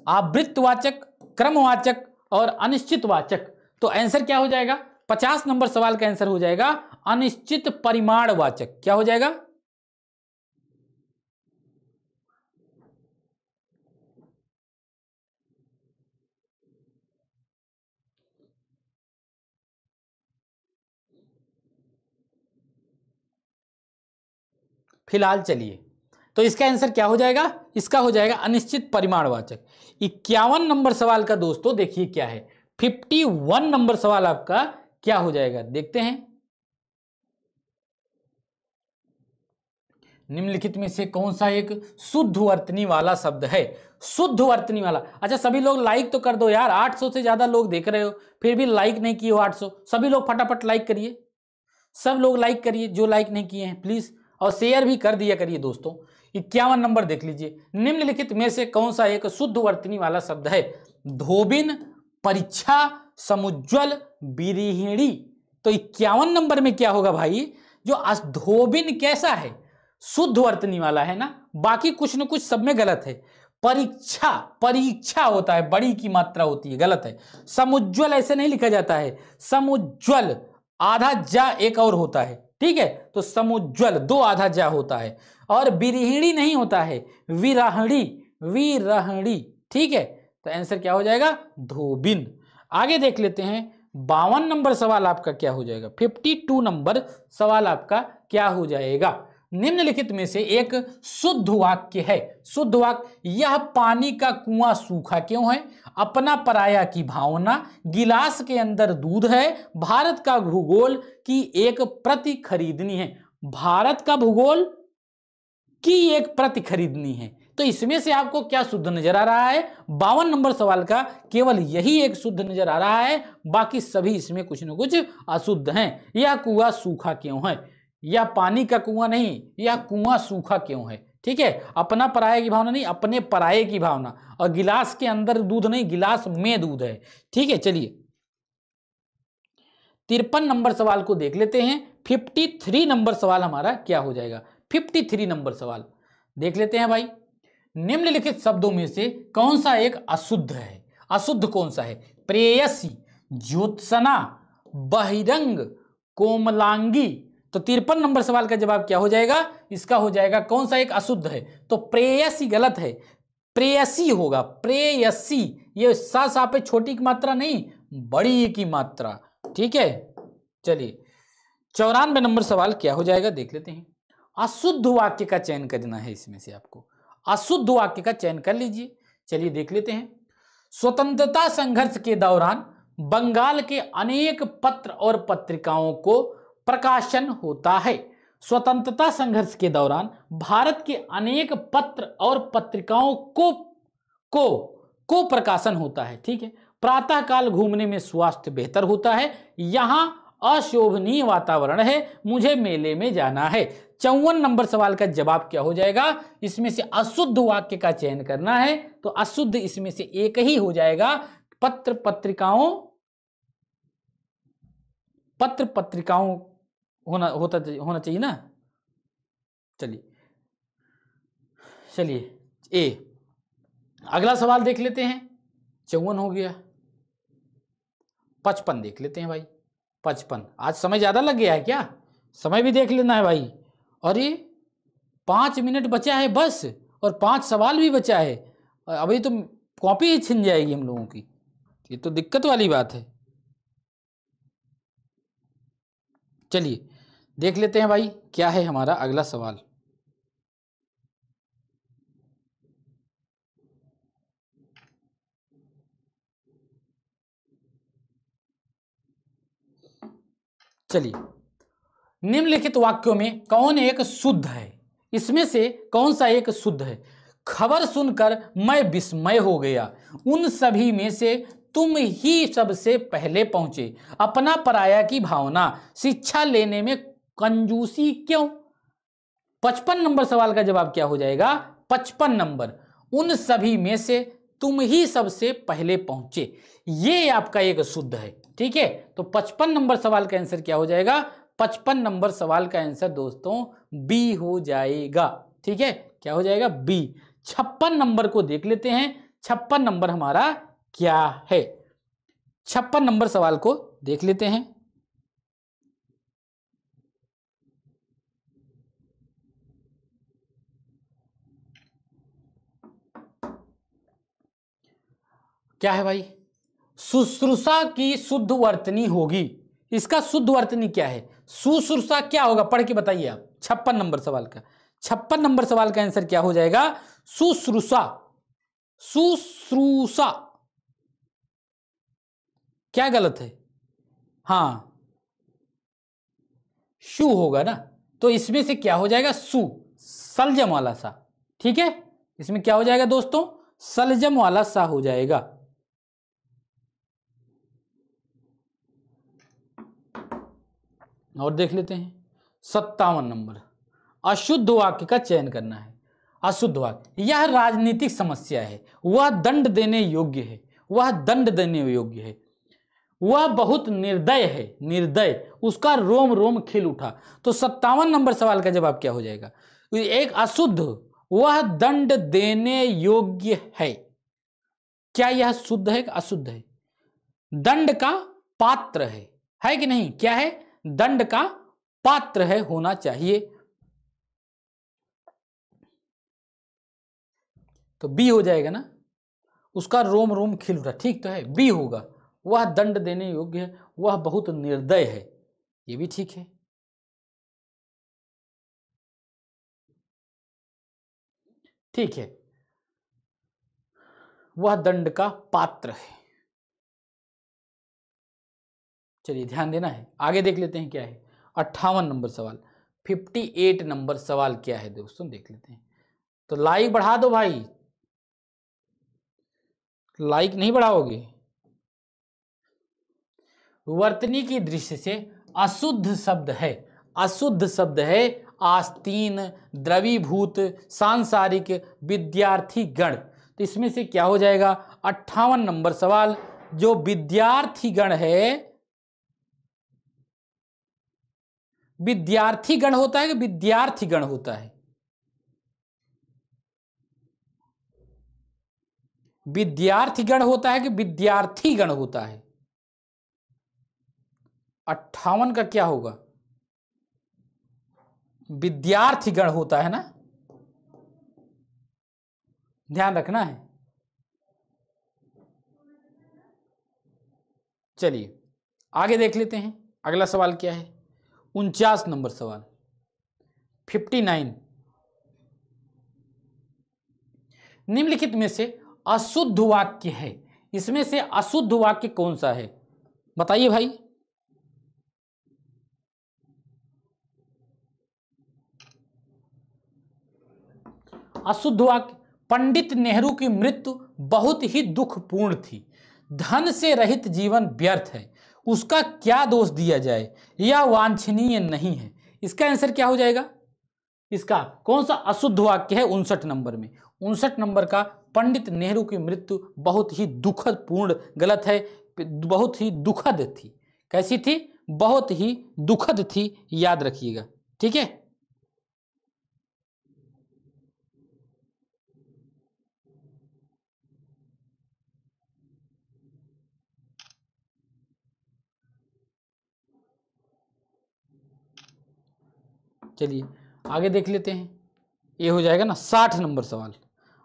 आवृत्तवाचक, क्रमवाचक और अनिश्चितवाचक। तो आंसर क्या हो जाएगा, 50 नंबर सवाल का आंसर हो जाएगा अनिश्चित परिमाणवाचक। क्या हो जाएगा, फिलहाल चलिए, तो इसका आंसर क्या हो जाएगा, इसका हो जाएगा अनिश्चित परिमाणवाचक। 51 नंबर सवाल का दोस्तों देखिए क्या है, 51 नंबर सवाल आपका क्या हो जाएगा, देखते हैं। निम्नलिखित में से कौन सा एक शुद्ध वर्तनी वाला शब्द है, शुद्ध वर्तनी वाला। अच्छा सभी लोग लाइक तो कर दो यार, 800 से ज्यादा लोग देख रहे हो फिर भी लाइक नहीं किए हो 800, सभी लोग फटाफट लाइक करिए, सब लोग लाइक करिए जो लाइक नहीं किए हैं प्लीज, और शेयर भी कर दिया करिए दोस्तों। 51 नंबर देख लीजिए, निम्नलिखित में से कौन सा एक शुद्ध वर्तनी वाला शब्द है, धोबिन, परीक्षा, समुज्ज्वल, बिरहिणी। तो 51 नंबर में क्या होगा भाई, जो धोबिन कैसा है, शुद्ध वर्तनी वाला है ना, बाकी कुछ न कुछ सब में गलत है। परीक्षा, परीक्षा होता है, बड़ी की मात्रा होती है, गलत है। समुज्ज्वल ऐसे नहीं लिखा जाता है, समुज्ज्वल आधा जा एक और होता है, ठीक है, तो समुज्ज्वल 2 आधा जा होता है। और बिरहिणी नहीं होता है, विरहणी, विरहणी, ठीक है, तो आंसर क्या हो जाएगा, धोबिन। आगे देख लेते हैं, 52 नंबर सवाल आपका क्या हो जाएगा, 52 नंबर सवाल आपका क्या हो जाएगा। निम्नलिखित में से एक शुद्ध वाक्य है, शुद्ध वाक्य, यह पानी का कुआं सूखा क्यों है, अपना पराया की भावना, गिलास के अंदर दूध है, भारत का भूगोल की एक प्रति खरीदनी है, भारत का भूगोल की एक प्रति खरीदनी है। तो इसमें से आपको क्या शुद्ध नजर आ रहा है, 52 नंबर सवाल का केवल यही एक शुद्ध नजर आ रहा है, बाकी सभी इसमें कुछ न कुछ अशुद्ध हैं। यह कुआं सूखा क्यों है, या पानी का कुआं नहीं, यह कुआं सूखा क्यों है, ठीक है, अपना पराये की भावना नहीं, अपने पराये की भावना, और गिलास के अंदर दूध नहीं, गिलास में दूध है, ठीक है। चलिए 53 नंबर सवाल को देख लेते हैं, 53 नंबर सवाल हमारा क्या हो जाएगा, 53 नंबर सवाल देख लेते हैं भाई। निम्नलिखित शब्दों में से कौन सा एक अशुद्ध है, अशुद्ध कौन सा है, प्रेयसी, ज्योत्सना, बहिरंग, कोमलांगी। तो 53 नंबर सवाल का जवाब क्या हो जाएगा, इसका हो जाएगा कौन सा एक अशुद्ध है, तो प्रेयसी गलत है, प्रेयसी होगा, प्रेयसी, ये सा पे छोटी की मात्रा नहीं, बड़ी की मात्रा, ठीक है। चलिए 94 नंबर सवाल क्या हो जाएगा, देख लेते हैं। अशुद्ध वाक्य का चयन करना है, इसमें से आपको अशुद्ध वाक्य का चयन कर लीजिए। चलिए देख लेते हैं। स्वतंत्रता संघर्ष के दौरान बंगाल के अनेक पत्र और पत्रिकाओं को प्रकाशन होता है, स्वतंत्रता संघर्ष के दौरान भारत के अनेक पत्र और पत्रिकाओं को प्रकाशन होता है, ठीक है। प्रातःकाल घूमने में स्वास्थ्य बेहतर होता है, यहाँ अशोभनीय वातावरण है, मुझे मेले में जाना है। 54 नंबर सवाल का जवाब क्या हो जाएगा, इसमें से अशुद्ध वाक्य का चयन करना है, तो अशुद्ध इसमें से एक ही हो जाएगा, पत्र पत्रिकाओं होना चाहिए ना। चलिए ए, अगला सवाल देख लेते हैं। 54 हो गया, 55 देख लेते हैं भाई। 55, आज समय ज्यादा लग गया है क्या, समय भी देख लेना है भाई। और ये 5 मिनट बचा है बस, और 5 सवाल भी बचा है, अभी तो कॉपी ही छिन जाएगी हम लोगों की, ये तो दिक्कत वाली बात है। चलिए देख लेते हैं भाई क्या है हमारा अगला सवाल। चलिए निम्नलिखित वाक्यों में कौन एक शुद्ध है, इसमें से कौन सा एक शुद्ध है। खबर सुनकर मैं विस्मय हो गया, उन सभी में से तुम ही सबसे पहले पहुंचे, अपना पराया की भावना, शिक्षा लेने में कंजूसी क्यों। 55 नंबर सवाल का जवाब क्या हो जाएगा, 55 नंबर, उन सभी में से तुम ही सबसे पहले पहुंचे, ये आपका एक शुद्ध है, ठीक है। तो 55 नंबर सवाल का आंसर क्या हो जाएगा, 55 नंबर सवाल का आंसर दोस्तों बी हो जाएगा, ठीक है, क्या हो जाएगा, बी। 56 नंबर को देख लेते हैं, 56 नंबर हमारा क्या है, 56 नंबर सवाल को देख लेते हैं। क्या है भाई, शुश्रूषा की शुद्ध वर्तनी होगी, इसका शुद्ध वर्तनी क्या है, शुश्रूषा क्या होगा, पढ़ के बताइए आप। 56 नंबर सवाल का 56 नंबर सवाल का आंसर क्या हो जाएगा? शुश्रूषा। शुश्रूषा क्या गलत है? हाँ शु होगा ना, तो इसमें से क्या हो जाएगा? सु, सलजम वाला सा। ठीक है, इसमें क्या हो जाएगा दोस्तों? सलजम वाला सा हो जाएगा। और देख लेते हैं 57 नंबर, अशुद्ध वाक्य का चयन करना है। अशुद्ध वाक्य, यह राजनीतिक समस्या है, वह दंड देने योग्य है, वह दंड देने योग्य है, वह बहुत निर्दय है, निर्दय, उसका रोम रोम खिल उठा। तो 57 नंबर सवाल का जवाब क्या हो जाएगा? एक अशुद्ध, वह दंड देने योग्य है। क्या यह शुद्ध है कि अशुद्ध है? दंड का पात्र है कि नहीं? क्या है? दंड का पात्र है, होना चाहिए। तो बी हो जाएगा ना, उसका रोम रोम खिल उठा। ठीक तो है, बी होगा। वह दंड देने योग्य है, वह बहुत निर्दय है, ये भी ठीक है। ठीक है, वह दंड का पात्र है। चलिए ध्यान देना है, आगे देख लेते हैं क्या है। 58 नंबर सवाल, 58 नंबर सवाल क्या है दोस्तों, देख लेते हैं। तो लाइक बढ़ा दो भाई, लाइक नहीं बढ़ाओगे? वर्तनी की दृष्टि से अशुद्ध शब्द है, अशुद्ध शब्द है आस्तीन, द्रवीभूत, सांसारिक, विद्यार्थी गण। तो इसमें से क्या हो जाएगा? 58 नंबर सवाल, जो विद्यार्थी गण है, विद्यार्थी गण होता है कि विद्यार्थी गण होता है? विद्यार्थी गण होता है कि विद्यार्थी गण होता है? 58 का क्या होगा? विद्यार्थी गण होता है ना, ध्यान रखना है। चलिए आगे देख लेते हैं, अगला सवाल क्या है। 49 नंबर सवाल, 59, निम्नलिखित में से अशुद्ध वाक्य है, इसमें से अशुद्ध वाक्य कौन सा है? बताइए भाई। अशुद्ध वाक्य, पंडित नेहरू की मृत्यु बहुत ही दुखपूर्ण थी, धन से रहित जीवन व्यर्थ है, उसका क्या दोष दिया जाए, यह वांछनीय नहीं है। इसका आंसर क्या हो जाएगा? इसका कौन सा अशुद्ध वाक्य है 59 नंबर में? 59 नंबर का पंडित नेहरू की मृत्यु बहुत ही दुखद पूर्ण, गलत है, बहुत ही दुखद थी। कैसी थी? बहुत ही दुखद थी, याद रखिएगा। ठीक है, चलिए आगे देख लेते हैं। ये हो जाएगा ना 60 नंबर सवाल,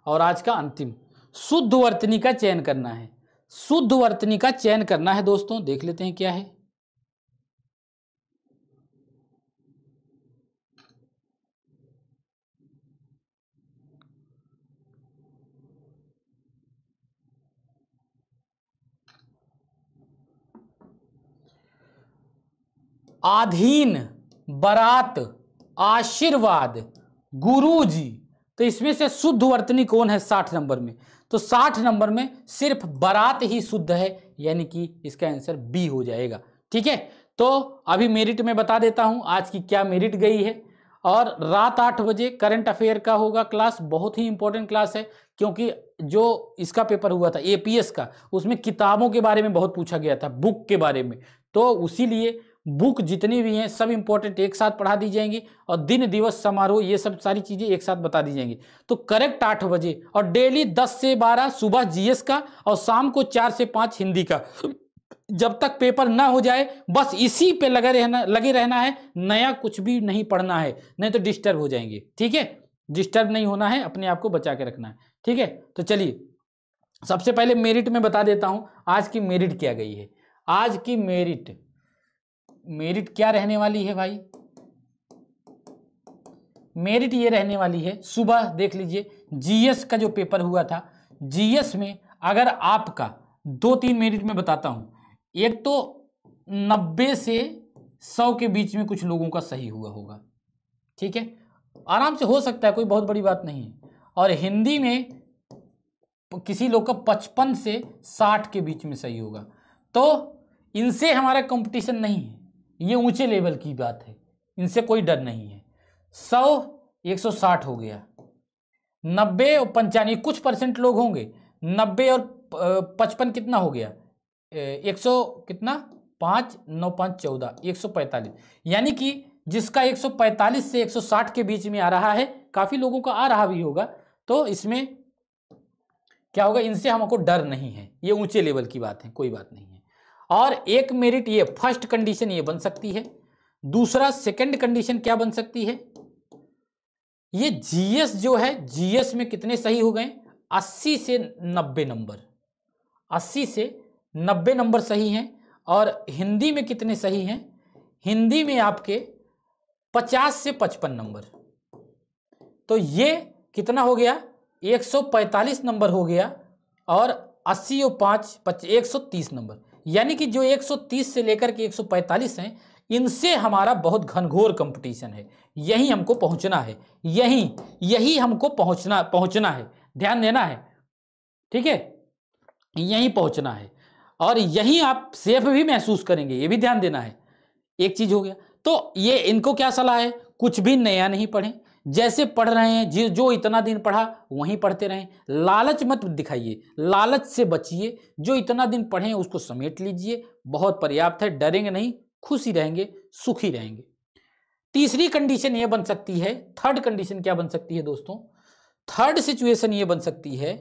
और आज का अंतिम, शुद्ध वर्तनी का चयन करना है। शुद्ध वर्तनी का चयन करना है दोस्तों, देख लेते हैं क्या है। आधीन, बारात, आशीर्वाद, गुरुजी। तो इसमें से शुद्ध वर्तनी कौन है 60 नंबर में? तो 60 नंबर में सिर्फ बारात ही शुद्ध है, यानी कि इसका आंसर बी हो जाएगा। ठीक है, तो अभी मेरिट में बता देता हूं आज की क्या मेरिट गई है। और रात 8 बजे करंट अफेयर का होगा क्लास, बहुत ही इंपॉर्टेंट क्लास है, क्योंकि जो इसका पेपर हुआ था एपीएस का, उसमें किताबों के बारे में बहुत पूछा गया था, बुक के बारे में। तो उसीलिए बुक जितनी भी हैं सब इंपॉर्टेंट एक साथ पढ़ा दी जाएंगी, और दिन दिवस समारोह ये सब सारी चीज़ें एक साथ बता दी जाएंगी। तो करेक्ट 8 बजे, और डेली 10 से 12 सुबह जीएस का, और शाम को 4 से 5 हिंदी का। जब तक पेपर ना हो जाए बस इसी पे लगे रहना है, नया कुछ भी नहीं पढ़ना है, नहीं तो डिस्टर्ब हो जाएंगे। ठीक है, डिस्टर्ब नहीं होना है, अपने आप को बचा के रखना है। ठीक है, तो चलिए सबसे पहले मेरिट में बता देता हूं आज की मेरिट क्या गई है। आज की मेरिट क्या रहने वाली है भाई? मेरिट ये रहने वाली है, सुबह देख लीजिए जीएस का जो पेपर हुआ था, जीएस में अगर आपका 2-3 मेरिट में बताता हूं, एक तो 90 से 100 के बीच में कुछ लोगों का सही हुआ होगा, ठीक है, आराम से हो सकता है, कोई बहुत बड़ी बात नहीं है। और हिंदी में किसी लोग का 55 से 60 के बीच में सही होगा, तो इनसे हमारा कंपटीशन नहीं है, ये ऊंचे लेवल की बात है, इनसे कोई डर नहीं है। 100 160 हो गया, 90 और 95 कुछ परसेंट लोग होंगे, 90 और 55 कितना हो गया, 100 कितना 5 9 5 14 145, यानी कि जिसका 145 से 160 के बीच में आ रहा है, काफी लोगों का आ रहा भी होगा, तो इसमें क्या होगा, इनसे हमको डर नहीं है, ये ऊंचे लेवल की बात है, कोई बात नहीं है। और एक मेरिट ये फर्स्ट कंडीशन ये बन सकती है। दूसरा सेकंड कंडीशन क्या बन सकती है, ये जीएस जो है, जीएस में कितने सही हो गए, 80 से 90 नंबर, 80 से 90 नंबर सही हैं। और हिंदी में कितने सही हैं, हिंदी में आपके 50 से 55 नंबर, तो ये कितना हो गया, 145 नंबर हो गया, और 80 और 5 130 नंबर, यानी कि जो 130 से लेकर के 145 हैं, इनसे हमारा बहुत घनघोर कंपटीशन है, यही हमको पहुंचना है, यही हमको पहुंचना है, ध्यान देना है, ठीक है, यहीं पहुंचना है, और यहीं आप सेफ भी महसूस करेंगे, ये भी ध्यान देना है। एक चीज हो गया, तो ये इनको क्या सलाह है, कुछ भी नया नहीं पढ़ें, जैसे पढ़ रहे हैं, जो इतना दिन पढ़ा वहीं पढ़ते रहें, लालच मत दिखाइए, लालच से बचिए, जो इतना दिन पढ़े उसको समेट लीजिए, बहुत पर्याप्त है, डरेंगे नहीं, खुशी रहेंगे, सुखी रहेंगे। तीसरी कंडीशन ये बन सकती है, थर्ड कंडीशन क्या बन सकती है दोस्तों, थर्ड सिचुएशन ये बन सकती है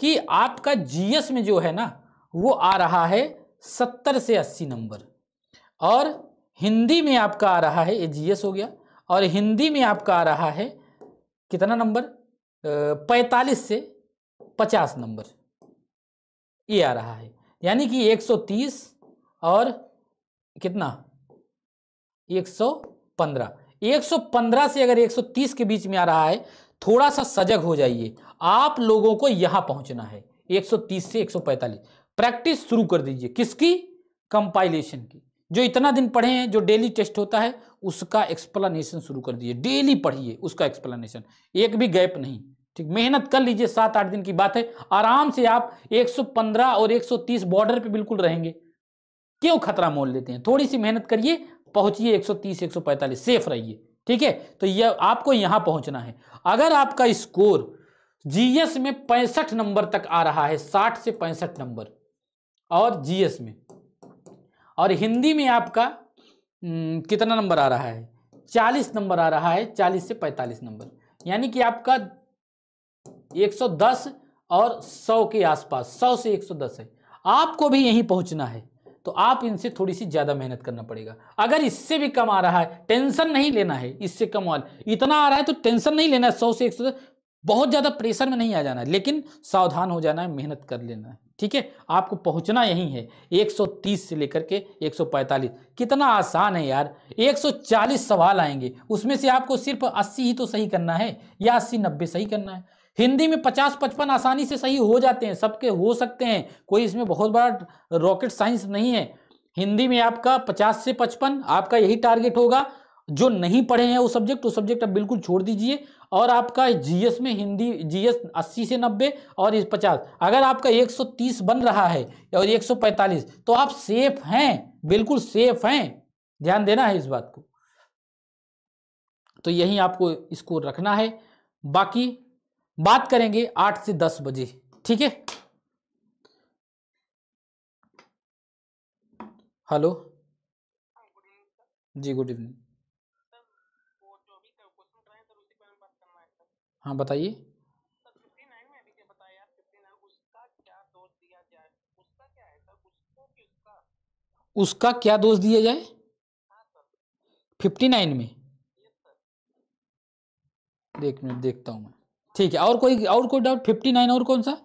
कि आपका जीएस में जो है ना, वो आ रहा है 70 से 80 नंबर, और हिंदी में आपका आ रहा है, ये जीएस हो गया, और हिंदी में आपका आ रहा है कितना नंबर, 45 से 50 नंबर, ये आ रहा है, यानी कि 130 और कितना 115, 115 से अगर 130 के बीच में आ रहा है, थोड़ा सा सजग हो जाइए, आप लोगों को यहां पहुंचना है, 130 से 145, प्रैक्टिस शुरू कर दीजिए, किसकी, कंपाइलेशन की, जो इतना दिन पढ़े हैं, जो डेली टेस्ट होता है उसका एक्सप्लेनेशन शुरू कर दीजिए, डेली पढ़िए उसका एक्सप्लेनेशन, एक भी गैप नहीं, ठीक, मेहनत कर लीजिए, 7-8 दिन की बात है, आराम से आप 115 और 130 बॉर्डर पे बिल्कुल रहेंगे, क्यों खतरा मोल लेते हैं, थोड़ी सी मेहनत करिए, पहुंचिए 130 145, सेफ रहिए, ठीक है, तो यह आपको यहां पहुंचना है। अगर आपका स्कोर जीएस में 65 नंबर तक आ रहा है, 60 से 65 नंबर, और जीएस में, और हिंदी में आपका कितना नंबर आ रहा है, 40 नंबर आ रहा है, 40 से 45 नंबर, यानी कि आपका 110 और 100 के आसपास, 100 से 110 है, आपको भी यहीं पहुंचना है, तो आप इनसे थोड़ी सी ज्यादा मेहनत करना पड़ेगा। अगर इससे भी कम आ रहा है, टेंशन नहीं लेना है, इससे कम वाला इतना आ रहा है तो टेंशन नहीं लेना है, 100 से 110, बहुत ज्यादा प्रेशर में नहीं आ जाना है, लेकिन सावधान हो जाना है, मेहनत कर लेना है, ठीक है, आपको पहुंचना यही है, 130 से लेकर के 145, कितना आसान है यार, 140 सवाल आएंगे, उसमें से आपको सिर्फ 80 ही तो सही करना है, या 80-90 सही करना है। हिंदी में 50-55 आसानी से सही हो जाते हैं, सबके हो सकते हैं, कोई इसमें बहुत बड़ा रॉकेट साइंस नहीं है। हिंदी में आपका 50 से 55 आपका यही टारगेट होगा, जो नहीं पढ़े हैं वो सब्जेक्ट अब बिल्कुल छोड़ दीजिए, और आपका जीएस में हिंदी जीएस 80 से 90 और इस 50, अगर आपका 130 बन रहा है और 145, तो आप सेफ हैं, बिल्कुल सेफ हैं, ध्यान देना है इस बात को, तो यही आपको इसको रखना है। बाकी बात करेंगे 8 से 10 बजे, ठीक है। हेलो जी, गुड इवनिंग। हाँ बताइए। उसका क्या दोष दिया जाए 59 में, एक मिनट देखता हूँ मैं, ठीक है, और कोई डाउट, 59 और कौन सा,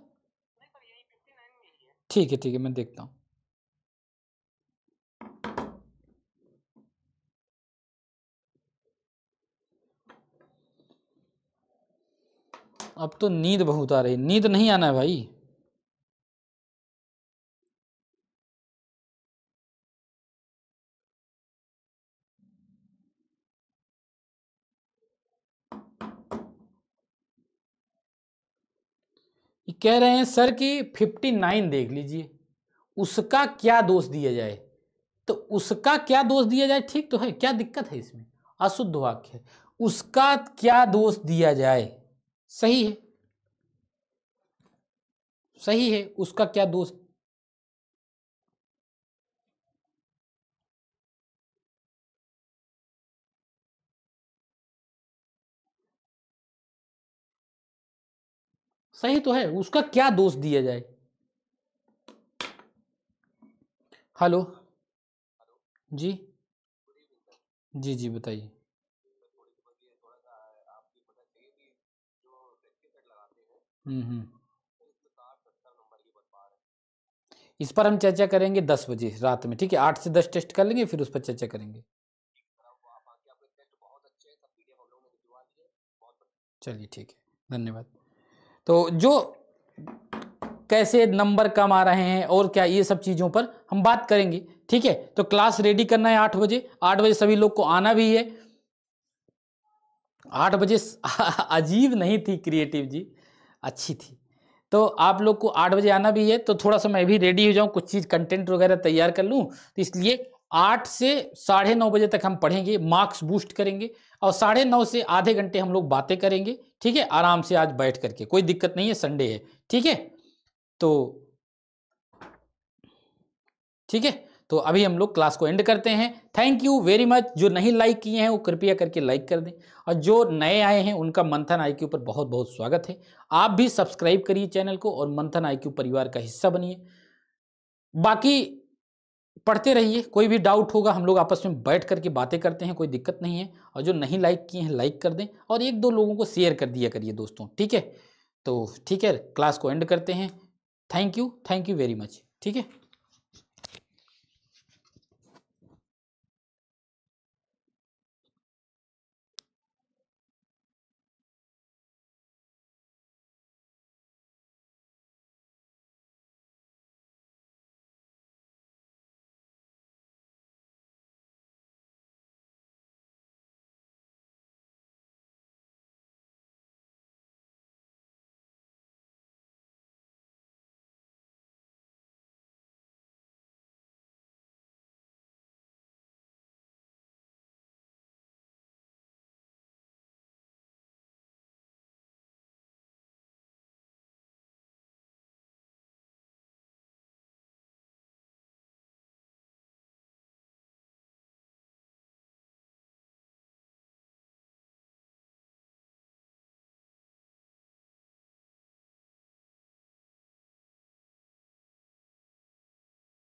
ठीक है मैं देखता हूँ। अब तो नींद बहुत आ रही, नींद नहीं आना है भाई। ये कह रहे हैं सर कि 59 देख लीजिए, उसका क्या दोष दिया जाए। तो उसका क्या दोष दिया जाए, ठीक तो है, क्या दिक्कत है इसमें, अशुद्ध वाक्य है, उसका क्या दोष दिया जाए, सही है, सही है, उसका क्या दोष। सही तो है, उसका क्या दोष दिया जाए। हेलो जी, जी जी बताइए। हम्म। इस पर हम चर्चा करेंगे 10 बजे रात में, ठीक है, 8 से 10 टेस्ट कर लेंगे, फिर उस पर चर्चा करेंगे। चलिए ठीक है, धन्यवाद। तो जो कैसे नंबर कम आ रहे हैं और क्या, ये सब चीज़ों पर हम बात करेंगे, ठीक है। तो क्लास रेडी करना है 8 बजे, 8 बजे सभी लोग को आना भी है। 8 बजे अजीब नहीं थी क्रिएटिव जी, अच्छी थी। तो आप लोग को 8 बजे आना भी है, तो थोड़ा सा मैं भी रेडी हो जाऊं, कुछ चीज़ कंटेंट वगैरह तैयार कर लूं, तो इसलिए 8 से 9:30 बजे तक हम पढ़ेंगे, मार्क्स बूस्ट करेंगे, और 9:30 से आधे घंटे हम लोग बातें करेंगे, ठीक है, आराम से आज बैठ करके, कोई दिक्कत नहीं है, संडे है, ठीक है। तो ठीक है, तो अभी हम लोग क्लास को एंड करते हैं। Thank you very much. जो नहीं लाइक किए हैं वो कृपया करके लाइक कर दें, और जो नए आए हैं उनका मंथन आईक्यू पर बहुत बहुत स्वागत है। आप भी सब्सक्राइब करिए चैनल को और मंथन आईक्यू परिवार का हिस्सा बनिए। बाकी पढ़ते रहिए, कोई भी डाउट होगा हम लोग आपस में बैठ करके बातें करते हैं, कोई दिक्कत नहीं है। और जो नहीं लाइक किए हैं लाइक कर दें, और 1-2 लोगों को शेयर कर दिया करिए दोस्तों, ठीक है। तो ठीक है, क्लास को एंड करते हैं। थैंक यू वेरी मच, ठीक है।